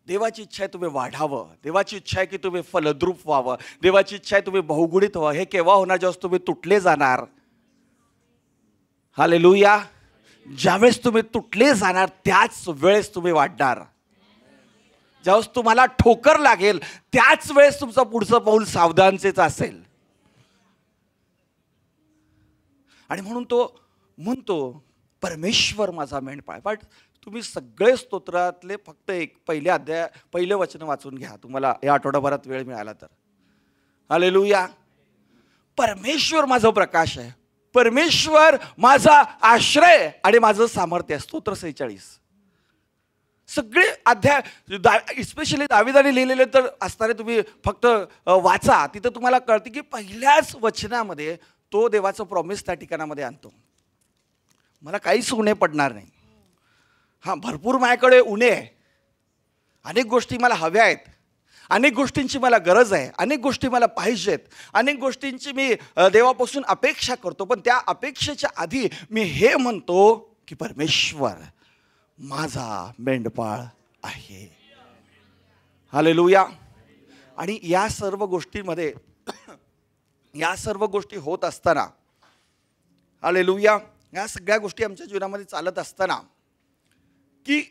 देवाची इच्छा आहे तुम्ही वाढावं. देवाची इच्छा आहे की तुम्ही फलद्रूप व्हावं. देवाची इच्छा आहे तुम्ही बहुगुणित व्हावं. हे केव्हा होणार? जेव्हा तुम्ही तुटले जाणार. हालेलुया. ज्यावेळेस तुम्ही तुटले जाणार त्याच वेळेस तुम्ही वाढणार. ज्यावेळेस तुम्हाला ठोकर लागेल त्याच वेळेस तुमचं पुढचं पाऊल सावधानतेच असेल. आणि म्हणून तो म्हणतो परमेश्वर माझा मेंढपाळ. पण तुम्ही सगळे स्तोत्रातले फक्त पहिले वचन वाचून घ्या, तुम्हाला या आठवडाभरात वेळ मिळाला तर. हालेलुया. परमेश्वर माझा प्रकाश आहे, परमेश्वर माझा आश्रय आणि माझं सामर्थ्य. स्तोत्र 46 सगळे अध्याय स्पेशली दाविदाने लिहिलेले तर असणारे तुम्ही फक्त वाचा. तिथं तुम्हाला कळते की पहिल्याच वचनामध्ये तो देवाचं प्रॉमिस त्या ठिकाणामध्ये आणतो. मला काहीच उणे पडणार नाही. भरपूर माझ्याकडे उणे आहे. अनेक गोष्टी मला हव्या आहेत, अनेक गोष्टींची मला गरज आहे, अनेक गोष्टी मला पाहिजेत, अनेक गोष्टींची मी देवापासून अपेक्षा करतो. पण त्या अपेक्षेच्या आधी मी हे म्हणतो की परमेश्वर माझा मेंढपाळ आहे. हालेलुया. आणि या सर्व गोष्टींमध्ये या सर्व गोष्टी होत असताना, हालेलुया, या सगळ्या गोष्टी आमच्या जीवनामध्ये चालत असताना की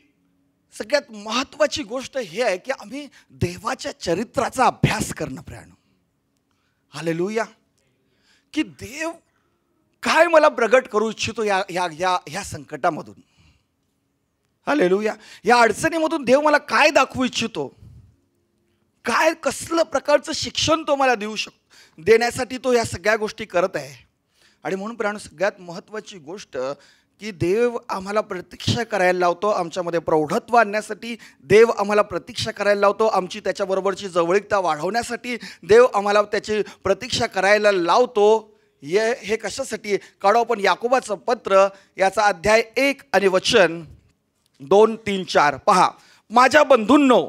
सगळ्यात महत्त्वाची गोष्ट हे आहे की आम्ही देवाच्या चरित्राचा अभ्यास करणं प्रियानो. हालेलुया. की देव काय मला प्रगट करू इच्छितो या या या या संकटामधून. हालेलुया. या अडचणीमधून देव मला काय दाखवू इच्छितो, काय कसलं प्रकारचं शिक्षण तो मला देण्यासाठी तो या सगळ्या गोष्टी करत आहे. आणि म्हणून प्रियानो सगळ्यात महत्त्वाची गोष्ट की देव आम्हाला प्रतीक्षा करायला लावतो. आमच्यामध्ये प्रौढत्व आणण्यासाठी देव आम्हाला प्रतीक्षा करायला लावतो. आमची त्याच्याबरोबरची जवळीकता वाढवण्यासाठी देव आम्हाला त्याची प्रतीक्षा करायला लावतो. हे कशासाठी काढू आपण याकोबाचं पत्र याचा अध्याय 1 आणि वचन 2, 3, 4 पहा. माझ्या बंधूंनो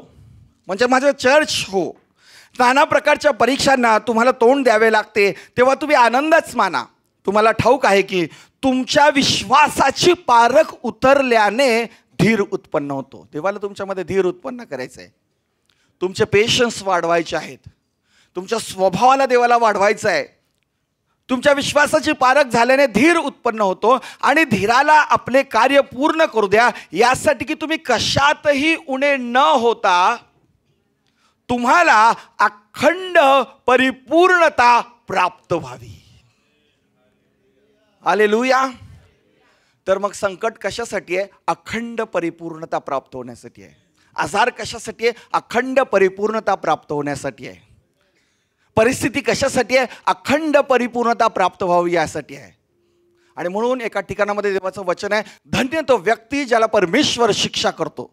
म्हणजे माझं चर्च हो, नाना प्रकारच्या परीक्षांना तुम्हाला तोंड द्यावे लागते तेव्हा तुम्ही आनंदच माना. तुम्हाला ठाऊक आहे की तुमच्या विश्वासाची पारख उतरल्याने धीर उत्पन्न होतो. देवाला तुमच्यामध्ये धीर उत्पन्न करायचं आहे. तुमचे पेशन्स वाढवायचे आहेत. तुमच्या स्वभावाला देवाला वाढवायचं आहे. तुमच्या विश्वासाची पारख झाल्याने धीर उत्पन्न होतो आणि धीराला आपले कार्य पूर्ण करू द्या, यासाठी की तुम्ही कशातही उणे न होता तुम्हाला अखंड परिपूर्णता प्राप्त व्हावी. हालेलुया. तर मग संकट कशासाठी आहे? अखंड परिपूर्णता प्राप्त होण्यासाठी आहे. आजार कशासाठी आहे? अखंड परिपूर्णता प्राप्त होण्यासाठी आहे. परिस्थिती कशासाठी आहे? अखंड परिपूर्णता प्राप्त व्हावी यासाठी आहे. आणि म्हणून एका ठिकाणामध्ये देवाचं वचन आहे, धन्य तो व्यक्ती ज्याला परमेश्वर शिक्षा करतो.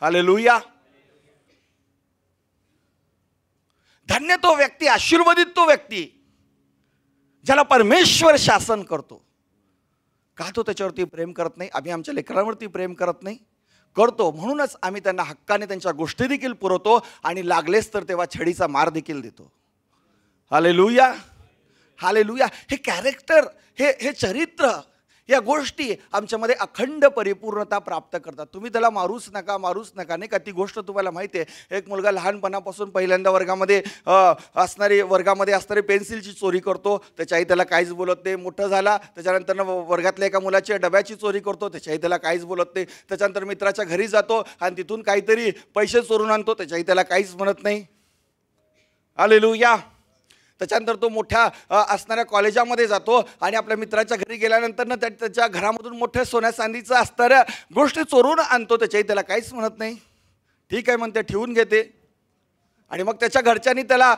हालेलुया. धन्य तो व्यक्ती, आशीर्वादित तो व्यक्ती ज्याला परमेश्वर शासन करतो. का तो त्याच्यावरती प्रेम करत नाही? आम्ही आमच्या लेकरांवरती प्रेम करत नाही? करतो. म्हणूनच आम्ही त्यांना हक्काने त्यांच्या गोष्टी देखील पुरवतो आणि लागलेच तर तेव्हा छडीचा मार देखील देतो. हालेलुया. हालेलुया. हे कॅरेक्टर, हे चरित्र, या गोष्टी आमच्यामध्ये अखंड परिपूर्णता प्राप्त करतात. तुम्ही त्याला मारूच नका, मारूच नका, नाही का? ती गोष्ट तुम्हाला माहिती आहे. एक मुलगा लहानपणापासून पहिल्यांदा वर्गामध्ये असणारी पेन्सिलची चोरी करतो. त्याच्या आई त्याला काहीच बोलत नाही. मोठं झाला त्याच्यानंतर वर्गातल्या एका मुलाच्या डब्याची चोरी करतो. त्याच्या आई त्याला काहीच बोलत नाही. त्याच्यानंतर मित्राच्या घरी जातो आणि तिथून काहीतरी पैसे चोरून आणतो. त्याच्या आई त्याला काहीच म्हणत नाही. हालेलुया. त्याच्यानंतर तो मोठ्या असणाऱ्या कॉलेजामध्ये जातो आणि आपल्या मित्राच्या घरी गेल्यानंतर ना त्याच्या घरामधून मोठ्या सोन्या चांदीचं असणाऱ्या गोष्टी चोरून आणतो. त्याच्याही त्याला काहीच म्हणत नाही. ठीक आहे म्हणते, ठेवून घेते. आणि मग त्याच्या घरच्यांनी त्याला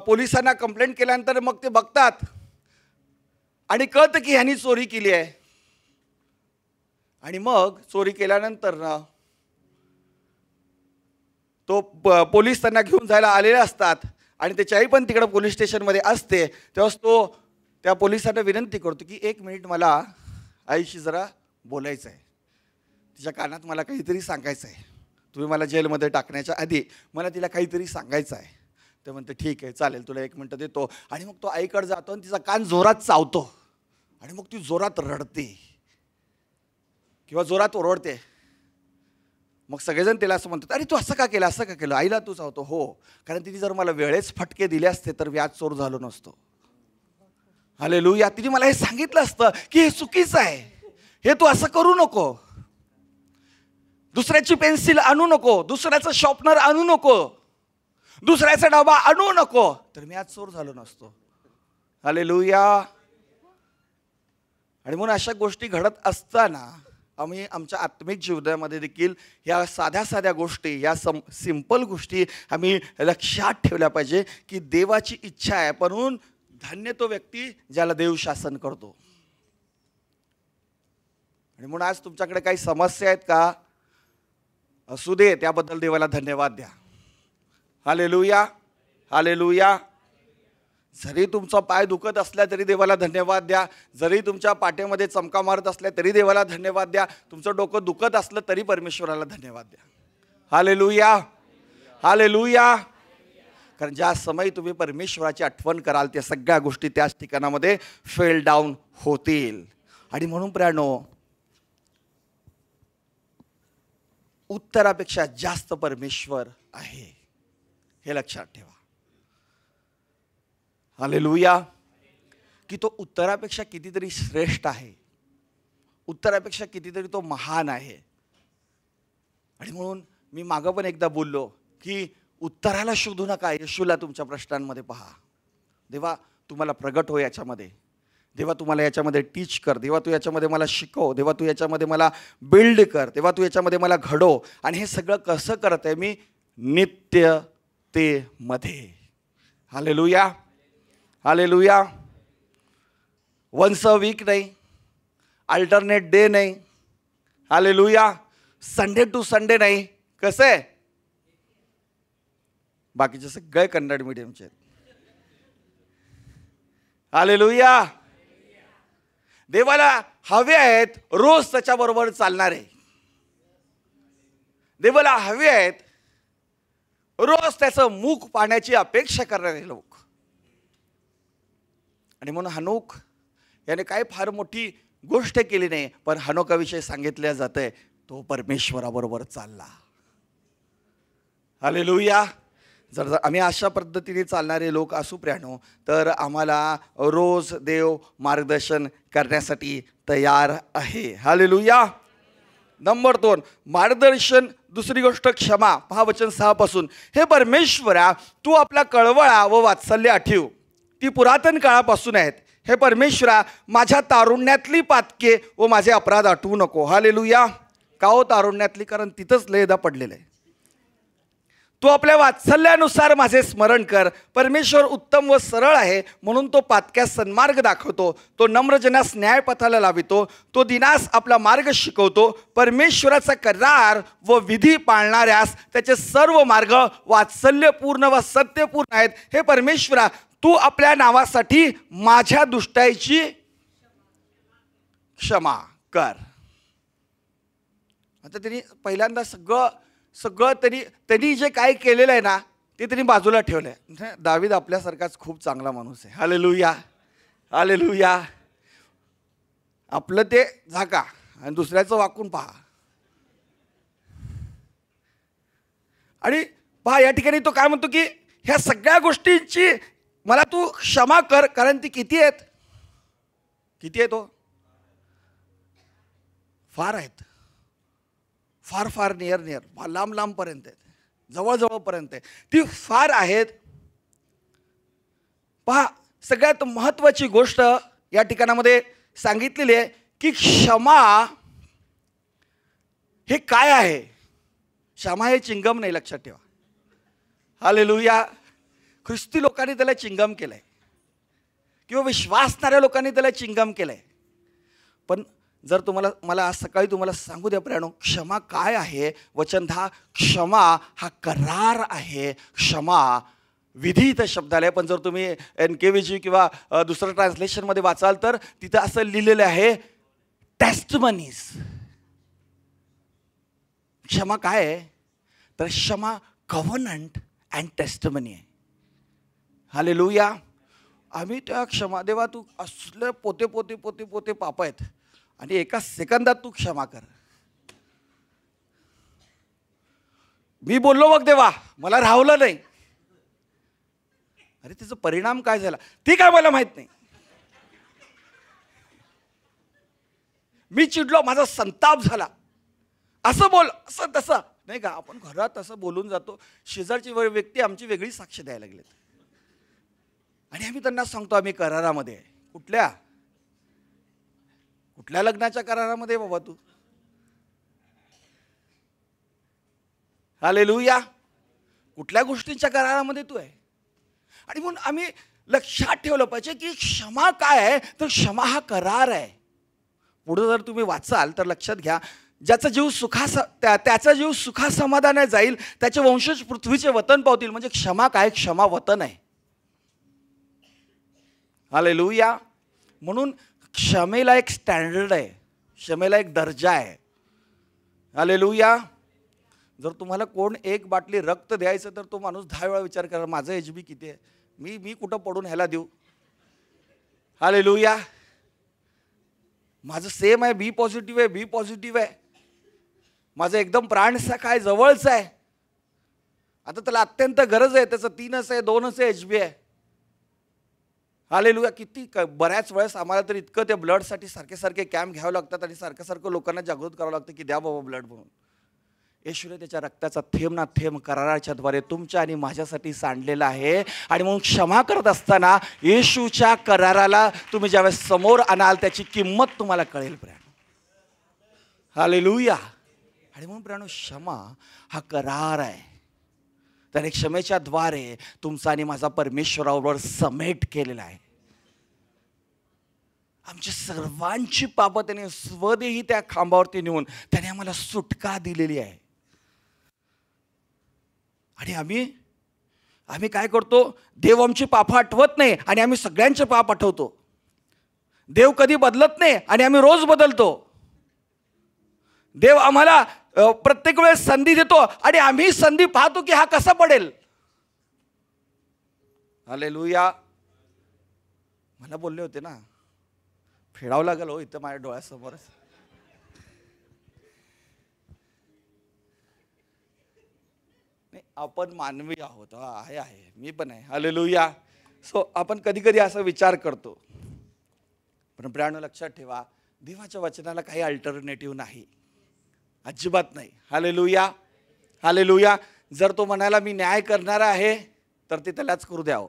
पोलिसांना कंप्लेंट केल्यानंतर मग ते बघतात आणि कळतं की ह्यांनी चोरी केली आहे. आणि मग चोरी केल्यानंतर ना तो पोलीस त्यांना घेऊन जायला आलेले असतात आणि त्याची आई पण तिकडं पोलीस स्टेशनमध्ये असते. तेव्हाच तो त्या पोलिसांना विनंती करतो की 1 मिनिट मला आईशी जरा बोलायचं आहे. तिच्या कानात मला काहीतरी सांगायचं आहे. तुम्ही मला जेलमध्ये टाकण्याच्या आधी मला तिला काहीतरी सांगायचं आहे. ते म्हणते ठीक आहे, चालेल, तुला 1 मिनिट देतो. आणि मग तो आईकडे जातो आणि तिचा कान जोरात चावतो आणि मग ती जोरात रडते किंवा जोरात ओरडते. मग सगळेजण तिला असं म्हणतात, अरे तू असं का केलं, असं का केलं? आईला तू चावतो? हो, कारण तिने जर मला वेळेच फटके दिले असते तर व्याज चोर झालो नसतो. हालेलुया. तिने मला हे सांगितलं असतं की हे चुकीचं आहे, हे तू असं करू नको, दुसऱ्याची पेन्सिल आणू नको, दुसऱ्याचं शॉर्पनर आणू नको, दुसऱ्याचा डबा आणू नको, तर मी आज चोर झालो नसतो. हालेलुया. आणि म्हणून अशा गोष्टी घडत असताना आम्ही आमच्या आत्मिक जीवनामध्ये देखील या साध्या साध्या गोष्टी, या सिंपल गोष्टी आम्ही लक्षात ठेवल्या पाहिजे की देवाची इच्छा आहे. म्हणून धन्य तो व्यक्ती ज्याला देव शासन करतो. आणि म्हणून आज तुमच्याकडे काही समस्या आहेत का? असू दे, त्याबद्दल देवाला धन्यवाद द्या. हालेलुया. हालेलुया. जरी तुमचा पाय दुखत असला तरी देवाला धन्यवाद द्या. जरी तुमच्या पाठीमध्ये चमका मारत असल्या तरी देवाला धन्यवाद द्या. तुमचं डोकं दुखत असलं तरी परमेश्वराला धन्यवाद द्या. हालेलुया. हालेलुया. कारण ज्या समय तुम्ही परमेश्वराची आठवण कराल त्या सगळ्या गोष्टी त्याच ठिकाणामध्ये फेल डाऊन होतील. आणि म्हणून प्रियानो, उत्तरापेक्षा जास्त परमेश्वर आहे हे लक्षात ठेवा. हालेलुया. की तो उत्तरापेक्षा कितीतरी श्रेष्ठ आहे, उत्तरापेक्षा कितीतरी तो महान आहे. आणि म्हणून मी मागं पण एकदा बोललो की उत्तराला शोधू नका, येशूला तुमच्या प्रश्नांमध्ये पहा. देवा तुम्हाला प्रगट हो याच्यामध्ये, देवा तुम्हाला याच्यामध्ये टीच कर, देवा तू याच्यामध्ये मला शिकव, देवा तू याच्यामध्ये मला बिल्ड कर, देवा तू याच्यामध्ये मला घडव. आणि हे सगळं कसं करत आहे मी? नित्यतेमध्ये. Hallelujah. Hallelujah. Once a week नाही, अल्टरनेट डे नाही. हालेलुया. संडे टू संडे नाही. कसं आहे? बाकीचे सगळे कन्नड मीडियमचे आहेत. हालेलुया. देवाला हवे आहेत रोज त्याच्याबरोबर चालणारे. देवाला हवे आहेत रोज त्याचं मुख पाहण्याची अपेक्षा करणारे लोक. आणि म्हणून हनोक याने काय फार मोठी गोष्ट केली नाही, पण हनोकाविषयी सांगितल्या जातंय तो परमेश्वराबरोबर चालला. हालेलुया. जर आम्ही अशा पद्धतीने चालणारे लोक असू प्रियानो, तर आम्हाला रोज देव मार्गदर्शन करण्यासाठी तयार आहे. हालेलुया. नंबर 2 मार्गदर्शन. दुसरी गोष्ट क्षमा. पहा वचन 6 पासून, हे परमेश्वरा तू आपला कळवळा व वात्सल्य आठीव, ती पुरातन काळापासून आहेत. हे परमेश्वरा माझ्या तारुण्यातली पातके व माझे अपराध आठवू नको. हालेलुया. का हो तारुण्यातली? कारण तिथंच लयदा पडलेलं आहे. तू आपल्या वात्सल्यानुसार माझे स्मरण कर. परमेश्वर उत्तम व सरळ आहे, म्हणून तो पातक्यास सन्मार्ग दाखवतो. तो नम्रजनास न्यायपथाला लावितो. तो दिनास आपला मार्ग शिकवतो. परमेश्वराचा करार व विधी पाळणाऱ्यास त्याचे सर्व मार्ग वात्सल्यपूर्ण व सत्यपूर्ण आहेत. हे परमेश्वरा तू आपल्या नावासाठी माझ्या दुष्टाईची क्षमा कर. आता त्यांनी पहिल्यांदा सगळं त्यांनी जे काय केलेलं आहे ना, ते त्यांनी बाजूला ठेवलं आहे. दावीद आपल्यासारखाच खूप चांगला माणूस आहे. हालेलुया. हालेलुया. आपलं ते झाका आणि दुसऱ्याचं वाकून पहा. आणि पहा या ठिकाणी तो काय म्हणतो की ह्या सगळ्या गोष्टींची मला तू क्षमा कर, कारण ती किती आहेत? किती आहेत? तो फार आहेत. फार फार नियर लांब लांबपर्यंत आहेत, जवळजवळपर्यंत आहे. ती फार आहेत. पहा सगळ्यात महत्त्वाची गोष्ट या ठिकाणामध्ये सांगितलेली आहे की क्षमा हे काय आहे. क्षमा हे चिंगम नाही, लक्षात ठेवा. हालेलुया. ख्रिस्ती लोकांनी त्याला चिंगम केलंय किंवा विश्वासणाऱ्या लोकांनी त्याला चिंगम केलंय. पण जर मला आज सकाळी तुम्हाला सांगू द्या प्रियानो, क्षमा काय आहे. वचन 10 क्षमा हा करार आहे. क्षमा विधी इथं शब्द आलाय, पण जर तुम्ही NKVG किंवा दुसरं ट्रान्सलेशनमध्ये वाचाल तर तिथं असं लिहिलेलं आहे टेस्टमनीज. क्षमा काय आहे? तर क्षमा कव्हनंट अँड टेस्टमनी आहे. हालेलुया. आम्ही त्या क्षमा, देवा तू असले पोते पोते पोते पोते पाप आहेत आणि एका सेकंदात तू क्षमा कर. मी बोललो मग देवा मला राहवलं नाही. अरे त्याचा परिणाम काय झाला ते काय मला माहित नाही. मी चिडलो, माझा संताप झाला. असं बोल, असं तसं नाही का. आपण घरात असं बोलून जातो. शेजारची व्यक्ती आमची वेगळी साक्ष द्यायला लागलेत आणि आम्ही त्यांना सांगतो आम्ही करारामध्ये आहे. कुठल्या लग्नाच्या करारामध्ये बाबा तू? हालेलुया. कुठल्या गोष्टींच्या करारामध्ये तू आहे? आणि म्हणून आम्ही लक्षात ठेवलं पाहिजे की क्षमा काय आहे. तर क्षमा हा करार आहे. पुढे जर तुम्ही वाचाल तर लक्षात घ्या, ज्याचा जीव त्याचा जीव सुखासमाधानाने जाईल, त्याचे वंशज पृथ्वीचे वतन पावतील. म्हणजे क्षमा काय? क्षमा वतन आहे. हालेलुया. म्हणून क्षमेला एक स्टँडर्ड आहे, क्षमेला एक दर्जा आहे. हालेलुया. जर तुम्हाला कोण एक बाटली रक्त द्यायचं तर तो माणूस 10 वेळा विचार करा, माझं HB किती आहे, मी कुठं पडून ह्याला देऊ. हालेलुया. माझं सेम आहे, बी पॉझिटिव्ह आहे. माझं एकदम प्राणसखा आहे, जवळचं आहे. आता त्याला अत्यंत गरज आहे, त्याचं 3च आहे, 2च HB आहे. हालेलुया. किती बऱ्याच वेळेस आम्हाला तर इतकं त्या ब्लडसाठी सारखे कॅम्प घ्यावे लागतात आणि सारखं लोकांना जागृत करावं लागतं की द्या बाबा ब्लड म्हणून. येशूने त्याच्या रक्ताचा थेंब ना थेंब कराराच्या द्वारे तुमच्या आणि माझ्यासाठी सांडलेला आहे. आणि म्हणून क्षमा करत असताना येशूच्या कराराला तुम्ही ज्यावेळेस समोर आणाल त्याची किंमत तुम्हाला कळेल प्रियानो. हालेलुया. आणि म्हणून प्रियानो क्षमा हा करार आहे. त्याने क्षमेच्या द्वारे तुमचा आणि माझा परमेश्वराबरोबर समेट केलेला आहे. आमच्या सर्वांची पापं त्याने स्वदेही त्या खांबावरती नेऊन त्याने आम्हाला सुटका दिलेली आहे. आणि आम्ही काय करतो? देव आमची पापं आठवत नाही आणि आम्ही सगळ्यांचे पाप आठवतो. देव कधी बदलत नाही आणि आम्ही रोज बदलतो. देव आम्हाला प्रत्येक वेळेस संधी देतो आणि आम्ही संधी पाहतो की हा कसा पडेल. हालेलुया. मला बोलले होते ना, फेडावं लागेल हो इथं माझ्या डोळ्यासमोरच. नाही, आपण मानवी आहोत. आहे मी पण आहे. हालेलुया. सो आपण कधी कधी असा विचार करतो, पण प्रियानो लक्षात ठेवा, देवाच्या वचनाला काही अल्टरनेटिव्ह नाही, अजिबात नाही. हालेलुया. हालेलुया. जर तो म्हणाला मी न्याय करणारा आहे, तर ते त्यालाच करू द्यावं.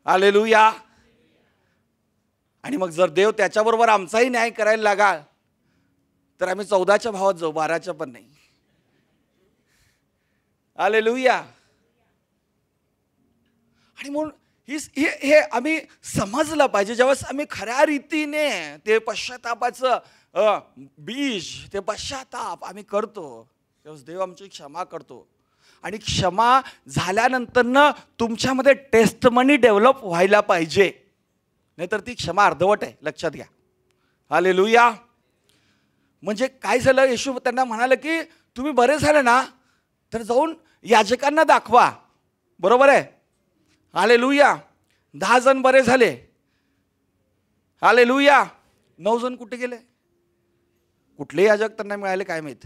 हालेलुया. आणि मग जर देव त्याच्याबरोबर आमचाही न्याय करायला लागा, तर आम्ही 14च्या भावात जाऊ, 12च्या पण नाही. हालेलुया. आणि म्हणून हे आम्ही समजलं पाहिजे. जेव्हा आम्ही खऱ्या रीतीने ते पश्चातापाचं बीज, ते पश्चाताप आम्ही करतो, तेव्हा देव आमची क्षमा करतो. आणि क्षमा झाल्यानंतर तुमच्यामध्ये टेस्टमनी डेव्हलप व्हायला पाहिजे, नाहीतर ती क्षमा अर्धवट आहे. लक्षात घ्या. हालेलुया. म्हणजे काय झालं, येशू त्यांना म्हणाले की तुम्ही बरे झाले ना, तर जाऊन याजकांना दाखवा. बरोबर आहे. हालेलुया. 10 जण बरे झाले. हालेलुया. 9 जण कुठे गेले? कुठले याजक त्यांना मिळाले काय माहित.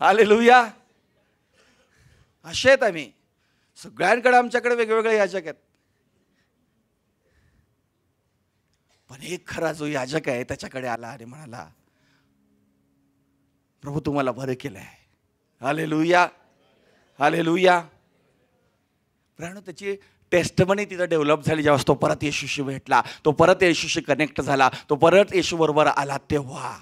हालेलुया. असे आहेत आम्ही. सगळ्यांकडे आमच्याकडे वेगवेगळे याजक आहेत, पण एक खरा जो याजक आहे त्याच्याकडे आला आणि म्हणाला, प्रभू तुम्हाला बरं केलंय. हालेलुया. हालेलुया. प्रियानो त्याची टेस्टमनी तिथं डेव्हलप झाली. जेव्हा तो परत येशूशी भेटला, तो परत येशूशी कनेक्ट झाला, तो परत येशू बरोबर आला, तेव्हा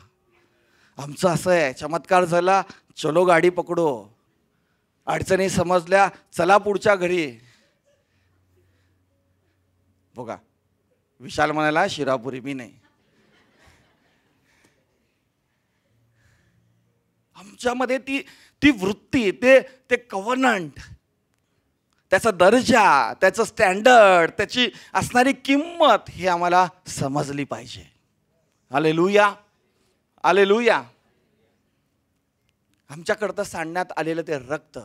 आमचं असं आहे, चमत्कार झाला, चलो गाडी पकडो, अडचणी समजल्या, चला पुढच्या घरी. बघा, विशाल म्हणाला शिरापुरी, मी नाही. आमच्यामध्ये ती वृत्ती, ते कव्हनंट, त्याचा दर्जा, त्याचं स्टँडर्ड, त्याची असणारी किंमत ही आम्हाला समजली पाहिजे. हालेलुया. हालेलुया. आमच्याकरता सांडण्यात आलेलं ते रक्त,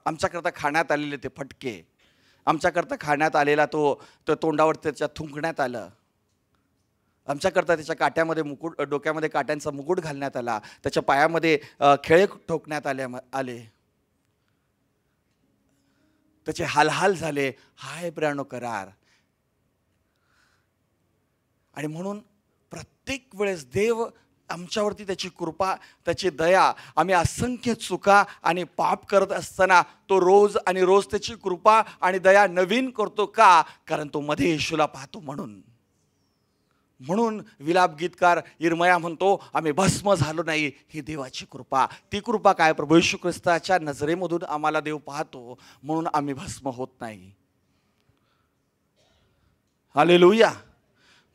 आमच्याकरता खाण्यात आलेले ते फटके, आमच्याकरता खाण्यात आलेला तो तोंडावर त्याच्या थुंकण्यात आलं, आमच्याकरता त्याच्या काट्यामध्ये मुकुट, डोक्यामध्ये काट्यांचा मुकुट घालण्यात आला, त्याच्या पायामध्ये खेळे ठोकण्यात आले, त्याचे हालहाल झाले. हा आहे प्रियानो करार. आणि म्हणून प्रत्येक वेळेस देव आमच्यावरती त्याची कृपा, त्याची दया, आम्ही असंख्य चुका आणि पाप करत असताना तो रोज आणि रोज त्याची कृपा आणि दया नवीन करतो. का? कारण तो मध्ये येशूला पाहतो. म्हणून विलाप गीतकार इर्मया म्हणतो, आम्ही भस्म झालो नाही, ही देवाची कृपा. ती कृपा काय? प्रभू येशू ख्रिस्ताच्या नजरेमधून आम्हाला देव पाहतो, म्हणून आम्ही भस्म होत नाही. हालेलुया.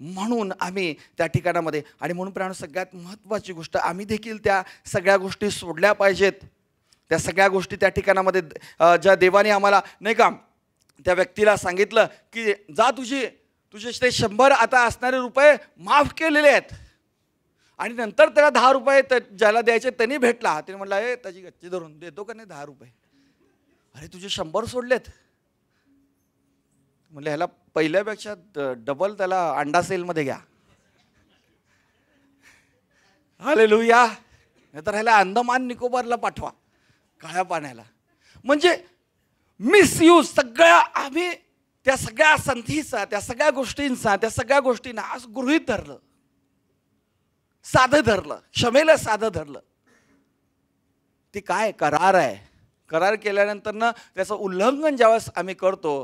म्हणून आम्ही त्या ठिकाणामध्ये, आणि म्हणून प्राण सगळ्यात महत्त्वाची गोष्ट, आम्ही देखील त्या सगळ्या गोष्टी सोडल्या पाहिजेत. त्या सगळ्या गोष्टी त्या ठिकाणामध्ये ज्या देवाने आम्हाला, नाही का, त्या व्यक्तीला सांगितलं की जा, तुझे ते 100 आता असणारे रुपये माफ केलेले आहेत. आणि नंतर त्याला 10 रुपये ज्याला द्यायचे त्यांनी भेटला. त्याने म्हटलं, हे त्याची गच्ची धरून देतो का नाही 10 रुपये? अरे तुझे 100 सोडलेत. म्हणलं ह्याला पहिल्यापेक्षा डबल त्याला अंडा सेलमध्ये घ्या. हालेलुया. नाहीतर ह्याला अंदमान निकोबारला पाठवा, काळ्या पाण्याला. म्हणजे मिसयूज सगळ्या, आम्ही त्या सगळ्या संधीचा, त्या सगळ्या गोष्टींचा, त्या सगळ्या गोष्टींना आज गृहीत धरलं, साधं धरलं, क्षमेला साधं धरलं. ती काय? करार आहे. करार केल्यानंतर ना त्याचं उल्लंघन ज्यावेळेस आम्ही करतो,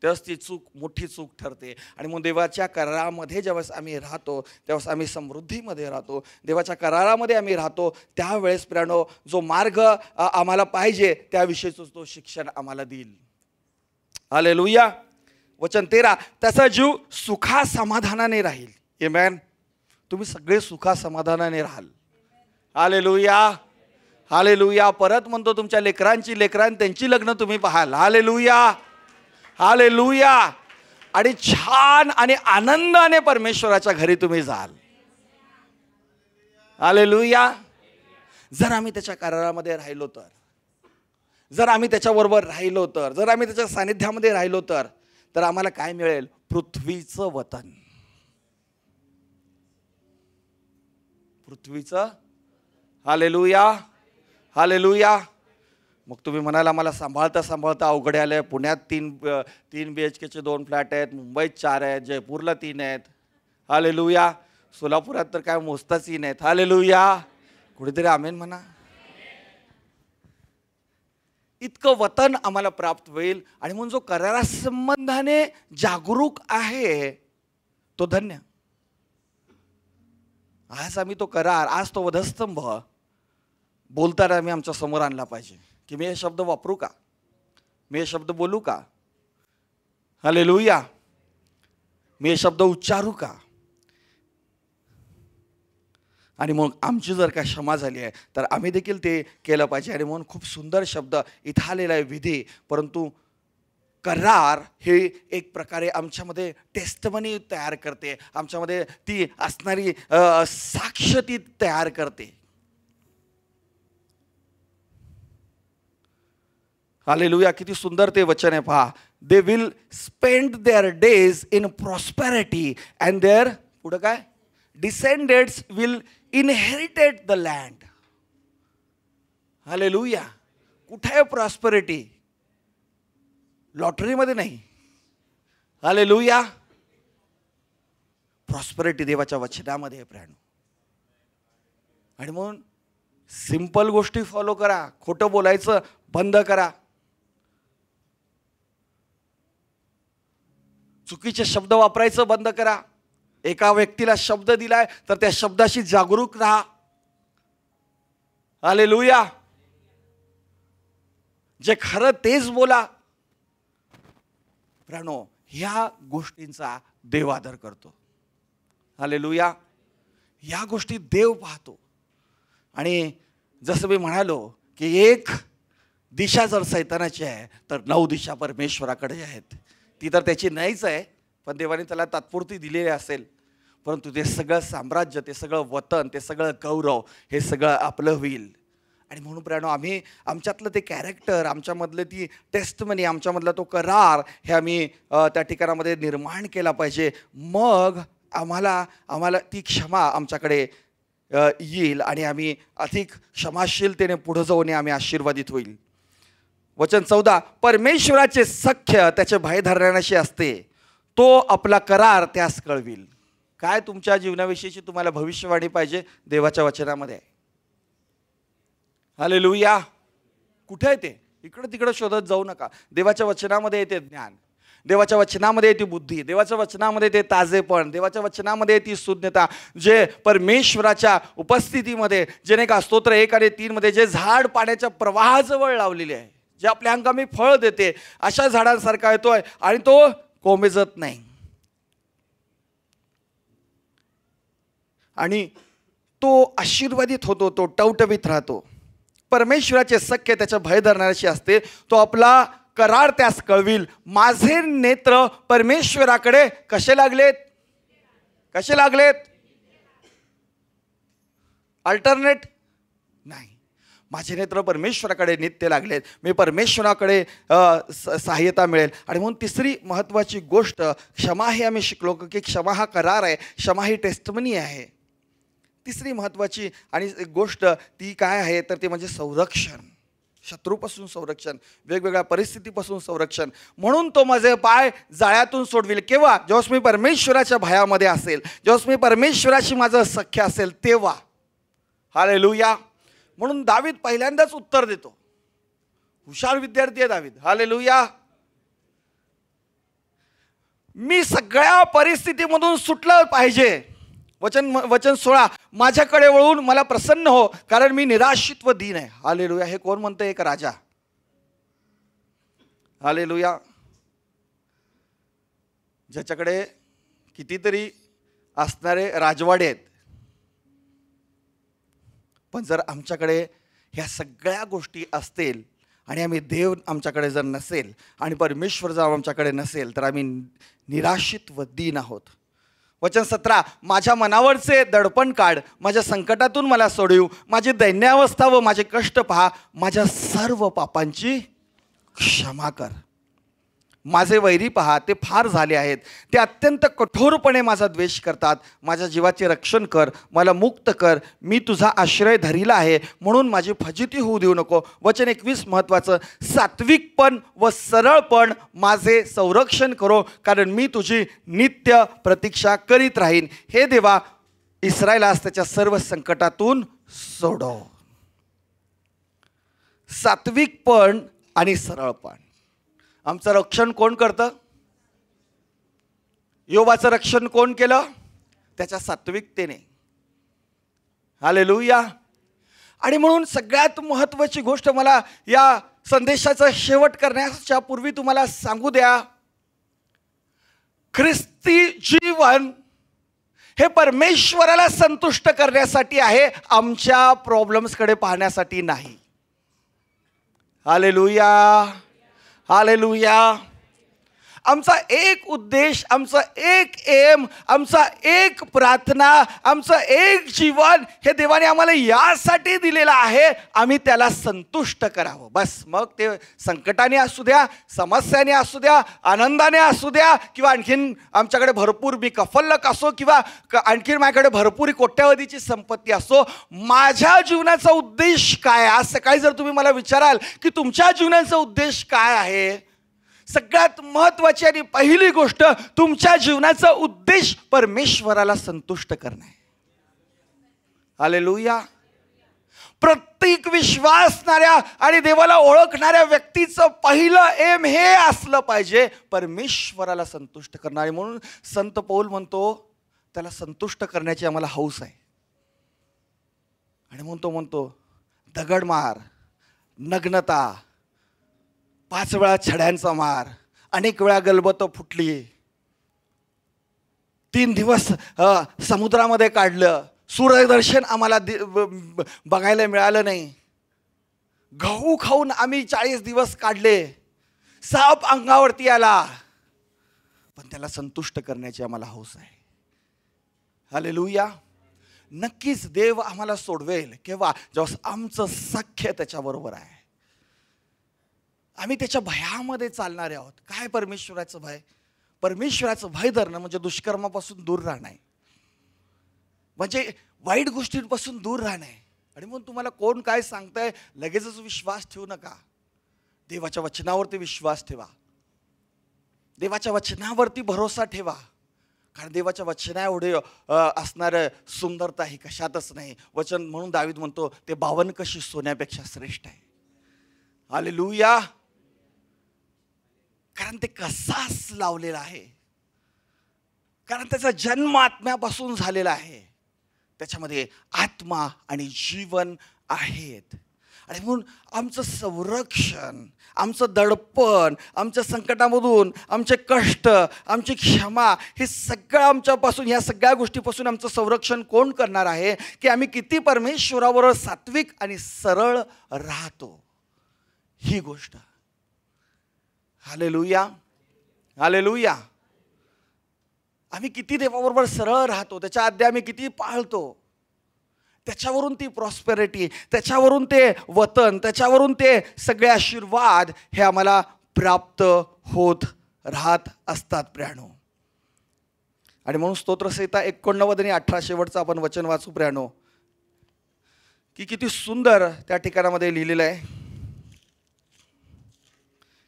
तेव्हाच ती चूक मोठी चूक ठरते. आणि मग देवाच्या करारामध्ये ज्यावेळेस आम्ही राहतो, त्यावेळेस आम्ही समृद्धीमध्ये राहतो. देवाच्या करारामध्ये आम्ही राहतो, त्यावेळेस प्रियानो जो मार्ग आम्हाला पाहिजे त्याविषयीचं तो शिक्षण आम्हाला देईल. हालेलुया. वचन 13, त्याचा जीव सुखा समाधानाने राहील. आमेन. तुम्ही सगळे सुखा समाधानाने राहाल. हालेलुया. हालेलुया. परत म्हणतो, तुमच्या लेकरांची त्यांची लग्न तुम्ही पाहाल. हालेलुया. हालेलुया. आणि छान आणि आनंदाने परमेश्वराच्या घरी तुम्ही जाल. हालेलुया. जर आम्ही त्याच्या करारामध्ये राहिलो तर, जर आम्ही त्याच्याबरोबर राहिलो तर, जर आम्ही त्याच्या सानिध्यामध्ये राहिलो तर तर आम्हाला काय मिळेल? पृथ्वीचं वतन. पृथ्वीचं. Hallelujah, hallelujah. मग तुम्ही म्हणाला मला सांभाळता सांभाळता अवघड आलंय. पुण्यात तीन BHKचे 2 फ्लॅट आहेत, मुंबईत 4 आहेत, जयपूरला 3 आहेत. हालेलुया. सोलापुरात तर काय मोजताच 3 आहेत. हालेलुया. कुठेतरी आमेन म्हणा. इतकं वतन आम्हाला प्राप्त होईल. आणि म्हणून जो करारासंबंधाने जागरूक आहे तो धन्य. आज आम्ही तो करार, आज तो वधस्तंभ बोलताना आम्ही आमच्या समोर आणला पाहिजे की मी हे शब्द वापरू का, मी हे शब्द बोलू का, हालेलुया, मी हे शब्द उच्चारू का. आणि मग आमची जर का क्षमा झाली आहे तर आम्ही देखील ते केलं पाहिजे. आणि म्हणून खूप सुंदर शब्द इथं आलेला आहे विधी, परंतु करार हे एक प्रकारे आमच्यामध्ये टेस्टमनी तयार करते, आमच्यामध्ये ती असणारी साक्ष ती तयार करते. हालेलुया. किती सुंदर ते वचन आहे पहा. They will spend their days in prosperity and their पुढं काय descendants will inherited the land. Hallelujah. कुठे आहे प्रॉस्पेरिटी? लॉटरीमध्ये नाही. हालेलुया. प्रॉस्पेरिटी देवाच्या वचनामध्ये आहे प्रियानो. आणि म्हणून सिंपल गोष्टी फॉलो करा, खोटं बोलायचं बंद करा, चुकीचे शब्द वापरायचं बंद करा. एका व्यक्तीला शब्द दिलाय तर त्या शब्दाशी जागरूक राहा. हालेलुया. जे खरं तेच बोला. प्रियानो, ह्या गोष्टींचा देव आदर करतो. हालेलुया. ह्या गोष्टी देव पाहतो. आणि जसं मी म्हणालो की एक दिशा जर सैतानाची आहे तर 9 दिशा परमेश्वराकडे आहेत. ती तर त्याची नाहीच आहे, पण देवाने त्याला तात्पुरती दिलेली असेल, परंतु ते सगळं साम्राज्य, ते सगळं वतन, ते सगळं गौरव हे सगळं आपलं होईल. आणि म्हणून प्रियानो, आम्ही आमच्यातलं ते कॅरेक्टर, आमच्यामधलं ती टेस्टमनी, आमच्यामधला तो करार हे आम्ही त्या ठिकाणामध्ये निर्माण केला पाहिजे. मग आम्हाला ती क्षमा आमच्याकडे येईल आणि आम्ही अधिक क्षमाशीलतेने पुढे जाऊन आम्ही आशीर्वादित होईल. वचन 14. परमेश्वराचे सख्य त्याचे भय धरण्याशी असते, तो आपला करार त्यास कळविल. काय तुमच्या जीवनाविषयीची तुम्हाला भविष्यवाणी पाहिजे? देवाच्या वचनामध्ये आहे. हालेलुया. कुठे आहे ते? इकडं तिकडं शोधत जाऊ नका. देवाच्या वचनामध्ये येते ज्ञान, देवाच्या वचनामध्ये येते बुद्धी, देवाच्या वचनामध्ये ते ताजेपण, देवाच्या वचनामध्ये ती शून्यता, जे परमेश्वराच्या उपस्थितीमध्ये जे नाही का स्तोत्र 1 आणि 3 मध्ये जे झाड पाण्याच्या प्रवाहाजवळ लावलेले आहे, जे आपल्या अंगामी फळ देते, अशा झाडांसारखा येतोय आणि तो कोमेजत नाही. आणि तो आशीर्वादित होतो, तो टवटवीत राहतो. परमेश्वराचे सख्य त्याच्या भय धरणाऱ्याशी असते, तो आपला करार त्यास कळविल. माझे नेत्र परमेश्वराकडे कसे लागलेत? कसे लागलेत? अल्टरनेट नाही. माझे नेत्र परमेश्वराकडे नित्य लागलेत. मी परमेश्वराकडे सहाय्यता मिळेल. आणि म्हणून तिसरी महत्त्वाची गोष्ट क्षमा हे आम्ही शिकलो की क्षमा हा करार आहे, क्षमा ही टेस्टमनी आहे. तिसरी महत्त्वाची आणि गोष्ट ती काय आहे तर ते म्हणजे संरक्षण. शत्रूपासून संरक्षण, वेगवेगळ्या परिस्थितीपासून संरक्षण. म्हणून तो माझे पाय जाळ्यातून सोडविल. केव्हा? जेव्हा मी परमेश्वराच्या भयामध्ये असेल, जेव्हा मी परमेश्वराशी माझं सख्य असेल तेव्हा. हालेलुया. म्हणून दावीद पहिल्यांदाच उत्तर देतो. हुशार विद्यार्थी आहे दावीद. हालेलुया. मी सगळ्या परिस्थितीमधून सुटलं पाहिजे. वचन 16. माझ्याकडे वळून मला प्रसन्न हो, कारण मी निराशित व दीन आहे. हालेलुया. हे कोण म्हणतं? एक राजा. हालेलुया. ज्याच्याकडे कितीतरी असणारे राजवाडे आहेत, पण जर आमच्याकडे ह्या सगळ्या गोष्टी असतील आणि आम्ही देव आमच्याकडे जर नसेल आणि परमेश्वर जर आमच्याकडे नसेल तर आम्ही निराशित व दीन आहोत. वचन 17. माझ्या मनावरचे दडपण काढ, माझ्या संकटातून मला सोडवू, माझी दैन्यावस्था व माझे कष्ट पहा, माझ्या सर्व पापांची क्षमा कर. माझे वैरी पहा, ते फार झाले आहेत, ते अत्यंत कठोरपणे माझा द्वेष करतात. माझ्या जीवाचे रक्षण कर, मला मुक्त कर, मी तुझा आश्रय धरिला आहे, म्हणून माझी फजिती होऊ देऊ नको. वचन 21 महत्त्वाचं, सात्विकपण व सरळपण माझे संरक्षण करो, कारण मी तुझी नित्य प्रतीक्षा करीत राहीन. हे देवा, इस्रायलास त्याच्या सर्व संकटातून सोडव. सात्विकपण आणि सरळपण. आमचं रक्षण कोण करतं? योबाचं रक्षण कोण केलं? त्याच्या सात्विकतेने. हालेलुया. आणि म्हणून सगळ्यात महत्त्वाची गोष्ट मला या संदेशाचा शेवट करण्याच्या पूर्वी तुम्हाला सांगू द्या, ख्रिस्ती जीवन हे परमेश्वराला संतुष्ट करण्यासाठी आहे, आमच्या प्रॉब्लेम्सकडे पाहण्यासाठी नाही. Hallelujah, hallelujah. आमचा एक उद्देश, आमचा एक एम, आमचा एक प्रार्थना, आमचं एक जीवन हे देवाने आम्हाला यासाठी दिलेलं आहे, आम्ही त्याला संतुष्ट करावं. बस. मग ते संकटाने असू द्या, समस्याने असू द्या, आनंदाने असू द्या, किंवा आणखीन आमच्याकडे भरपूर मी कफल्लक असो, किंवा आणखीन माझ्याकडे भरपूर कोट्यावधीची संपत्ती असो, माझ्या जीवनाचा उद्देश काय? आज सकाळी जर तुम्ही मला विचाराल की तुमच्या जीवनाचा उद्देश काय आहे, सगळ्यात महत्त्वाची आणि पहिली गोष्ट, तुमच्या जीवनाचा उद्देश परमेश्वराला संतुष्ट करणे. हालेलुया. प्रत्येक विश्वासणाऱ्या आणि देवाला ओळखणाऱ्या व्यक्तीचं पहिलं एम हे असलं पाहिजे, परमेश्वराला संतुष्ट करणारे. म्हणून संत पौल म्हणतो, त्याला संतुष्ट करण्याची आम्हाला हौस आहे. आणि म्हणतो दगड मार, नग्नता, 5 वेळा छड्यांचा मार, अनेक वेळा गलबत फुटली, 3 दिवस समुद्रामध्ये काढलं, सूर्यदर्शन आम्हाला बघायला मिळालं नाही, गहू खाऊन आम्ही 40 दिवस काढले, साप अंगावरती आला, पण त्याला संतुष्ट करण्याची आम्हाला हौस आहे. हालेलुया. नक्कीच देव आम्हाला सोडवेल केव्हा? जेव्हा आमचं सख्य त्याच्याबरोबर आहे, आम्ही त्याच्या भयामध्ये चालणारे आहोत. काय परमेश्वराचं भय? परमेश्वराचं भय धरणं म्हणजे दुष्कर्मापासून दूर राहणं, म्हणजे वाईट गोष्टींपासून दूर राहणं. आणि म्हणून तुम्हाला कोण काय सांगताय लगेचच विश्वास ठेवू नका. देवाच्या वचनावरती विश्वास ठेवा, देवाच्या वचनावरती भरोसा ठेवा, कारण देवाच्या वचना एवढे असणारं सुंदरता ही कशातच नाही. वचन म्हणून दावीद म्हणतो, ते 52 कशी सोन्यापेक्षा श्रेष्ठ आहे. हालेलुया. कारण ते कसाच लावलेला आहे, कारण त्याचा जन्म आत्म्यापासून झालेला आहे, त्याच्यामध्ये आत्मा आणि जीवन आहेत. आणि म्हणून आमचं संरक्षण, आमचं दडपण, आमच्या संकटामधून आमचे कष्ट, आमची क्षमा, हे सगळं आमच्यापासून, ह्या सगळ्या गोष्टीपासून आमचं संरक्षण कोण करणार आहे? की आम्ही किती परमेश्वराबरोबर सात्विक आणि सरळ राहतो, ही गोष्ट. Hallelujah, hallelujah. आम्ही किती देवाबरोबर सरळ राहतो, त्याच्या आज्ञा आम्ही किती पाळतो, त्याच्यावरून ती प्रॉस्पेरिटी, त्याच्यावरून ते वतन, त्याच्यावरून ते सगळे आशीर्वाद हे आम्हाला प्राप्त होत राहत असतात प्रियानो. आणि म्हणून स्तोत्रसंहिता 89 आणि 18 शेवटचं आपण वचन वाचू प्रियानो, की किती सुंदर त्या ठिकाणामध्ये लिहिलेलं आहे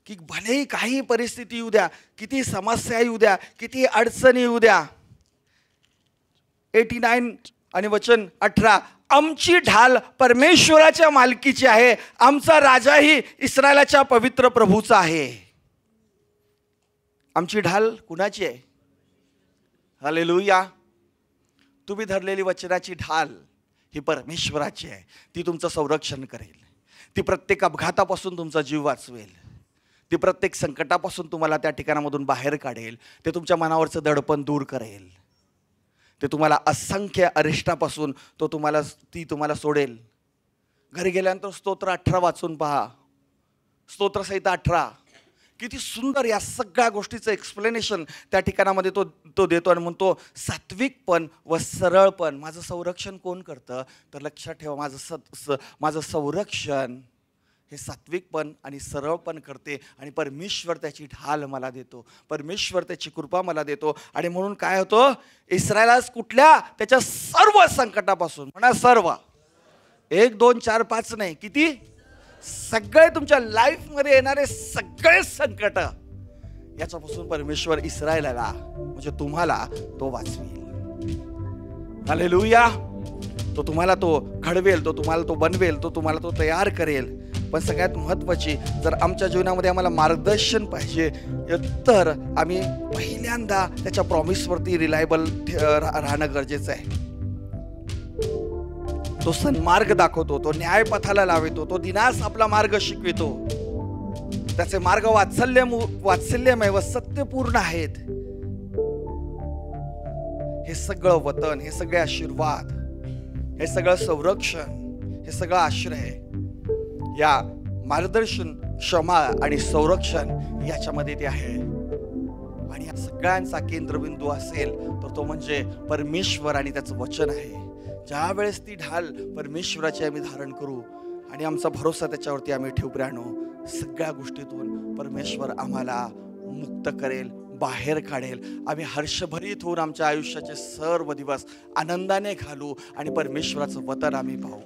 की भलेही काही परिस्थिती येऊ द्या, किती समस्या येऊ द्या, किती अडचणी येऊ द्या. 89 आणि वचन 18, आमची ढाल परमेश्वराच्या मालकीची आहे, आमचा राजाही इस्रायलाच्या पवित्र प्रभूचा आहे. आमची ढाल कुणाची आहे? हालेलुया. तुम्ही धरलेली वचनाची ढाल ही परमेश्वराची आहे. ती तुमचं संरक्षण करेल, ती प्रत्येक अपघातापासून तुमचा जीव वाचवेल, ती प्रत्येक संकटापासून तुम्हाला त्या ठिकाणामधून बाहेर काढेल, ते तुमच्या मनावरचं दडपण दूर करेल, ते तुम्हाला असंख्य अरिष्टापासून ती तुम्हाला सोडेल. घरी गेल्यानंतर स्तोत्र 18 वाचून पहा, स्तोत्रसंहिता 18. किती सुंदर या सगळ्या गोष्टीचं एक्सप्लेनेशन त्या ठिकाणामध्ये तो देतो. आणि म्हणतो, सात्विकपण व सरळपण माझं संरक्षण कोण करतं? तर लक्षात ठेवा, माझं संरक्षण हे सात्विकपण आणि सरळपण करते आणि परमेश्वर त्याची ढाल मला देतो, परमेश्वर त्याची कृपा मला देतो. आणि म्हणून काय होतं, इस्रायलास कुठल्या त्याच्या सर्व संकटापासून, म्हणा सर्व, 1 2 4 5 नाही, किती, सगळे तुमच्या लाईफमध्ये येणारे सगळे संकट याच्यापासून परमेश्वर इस्रायलाला म्हणजे तुम्हाला तो वाचवेल. हालेलुया. तो तुम्हाला तो घडवेल, तो तुम्हाला तो बनवेल, तो तुम्हाला तो तयार करेल. पण सगळ्यात महत्त्वाची, जर आमच्या जीवनामध्ये आम्हाला मार्गदर्शन पाहिजे तर आम्ही पहिल्यांदा त्याच्या प्रॉमिसवरती रिलायबल राहणं गरजेचं आहे. तो सन्मार्ग दाखवतो, तो न्यायपथाला लावतो, तो दिनास आपला मार्ग शिकवितो. त्याचे मार्ग वात्सल्यमय व सत्यपूर्ण आहेत. हे सगळं वतन, हे सगळे आशीर्वाद, हे सगळं संरक्षण, हे सगळं आश्रय या मार्गदर्शन, क्षमा आणि संरक्षण याच्यामध्ये ते आहे. आणि या सगळ्यांचा केंद्रबिंदू असेल तर तो म्हणजे परमेश्वर आणि त्याचं वचन आहे. ज्या वेळेस ती ढाल परमेश्वराची आम्ही धारण करू आणि आमचा भरोसा त्याच्यावरती आम्ही ठेवू राहणो, सगळ्या गोष्टीतून परमेश्वर आम्हाला मुक्त करेल, बाहेर काढेल. आम्ही हर्षभरीत होऊन आमच्या आयुष्याचे सर्व दिवस आनंदाने घालू आणि परमेश्वराचं वतन आम्ही पाहू.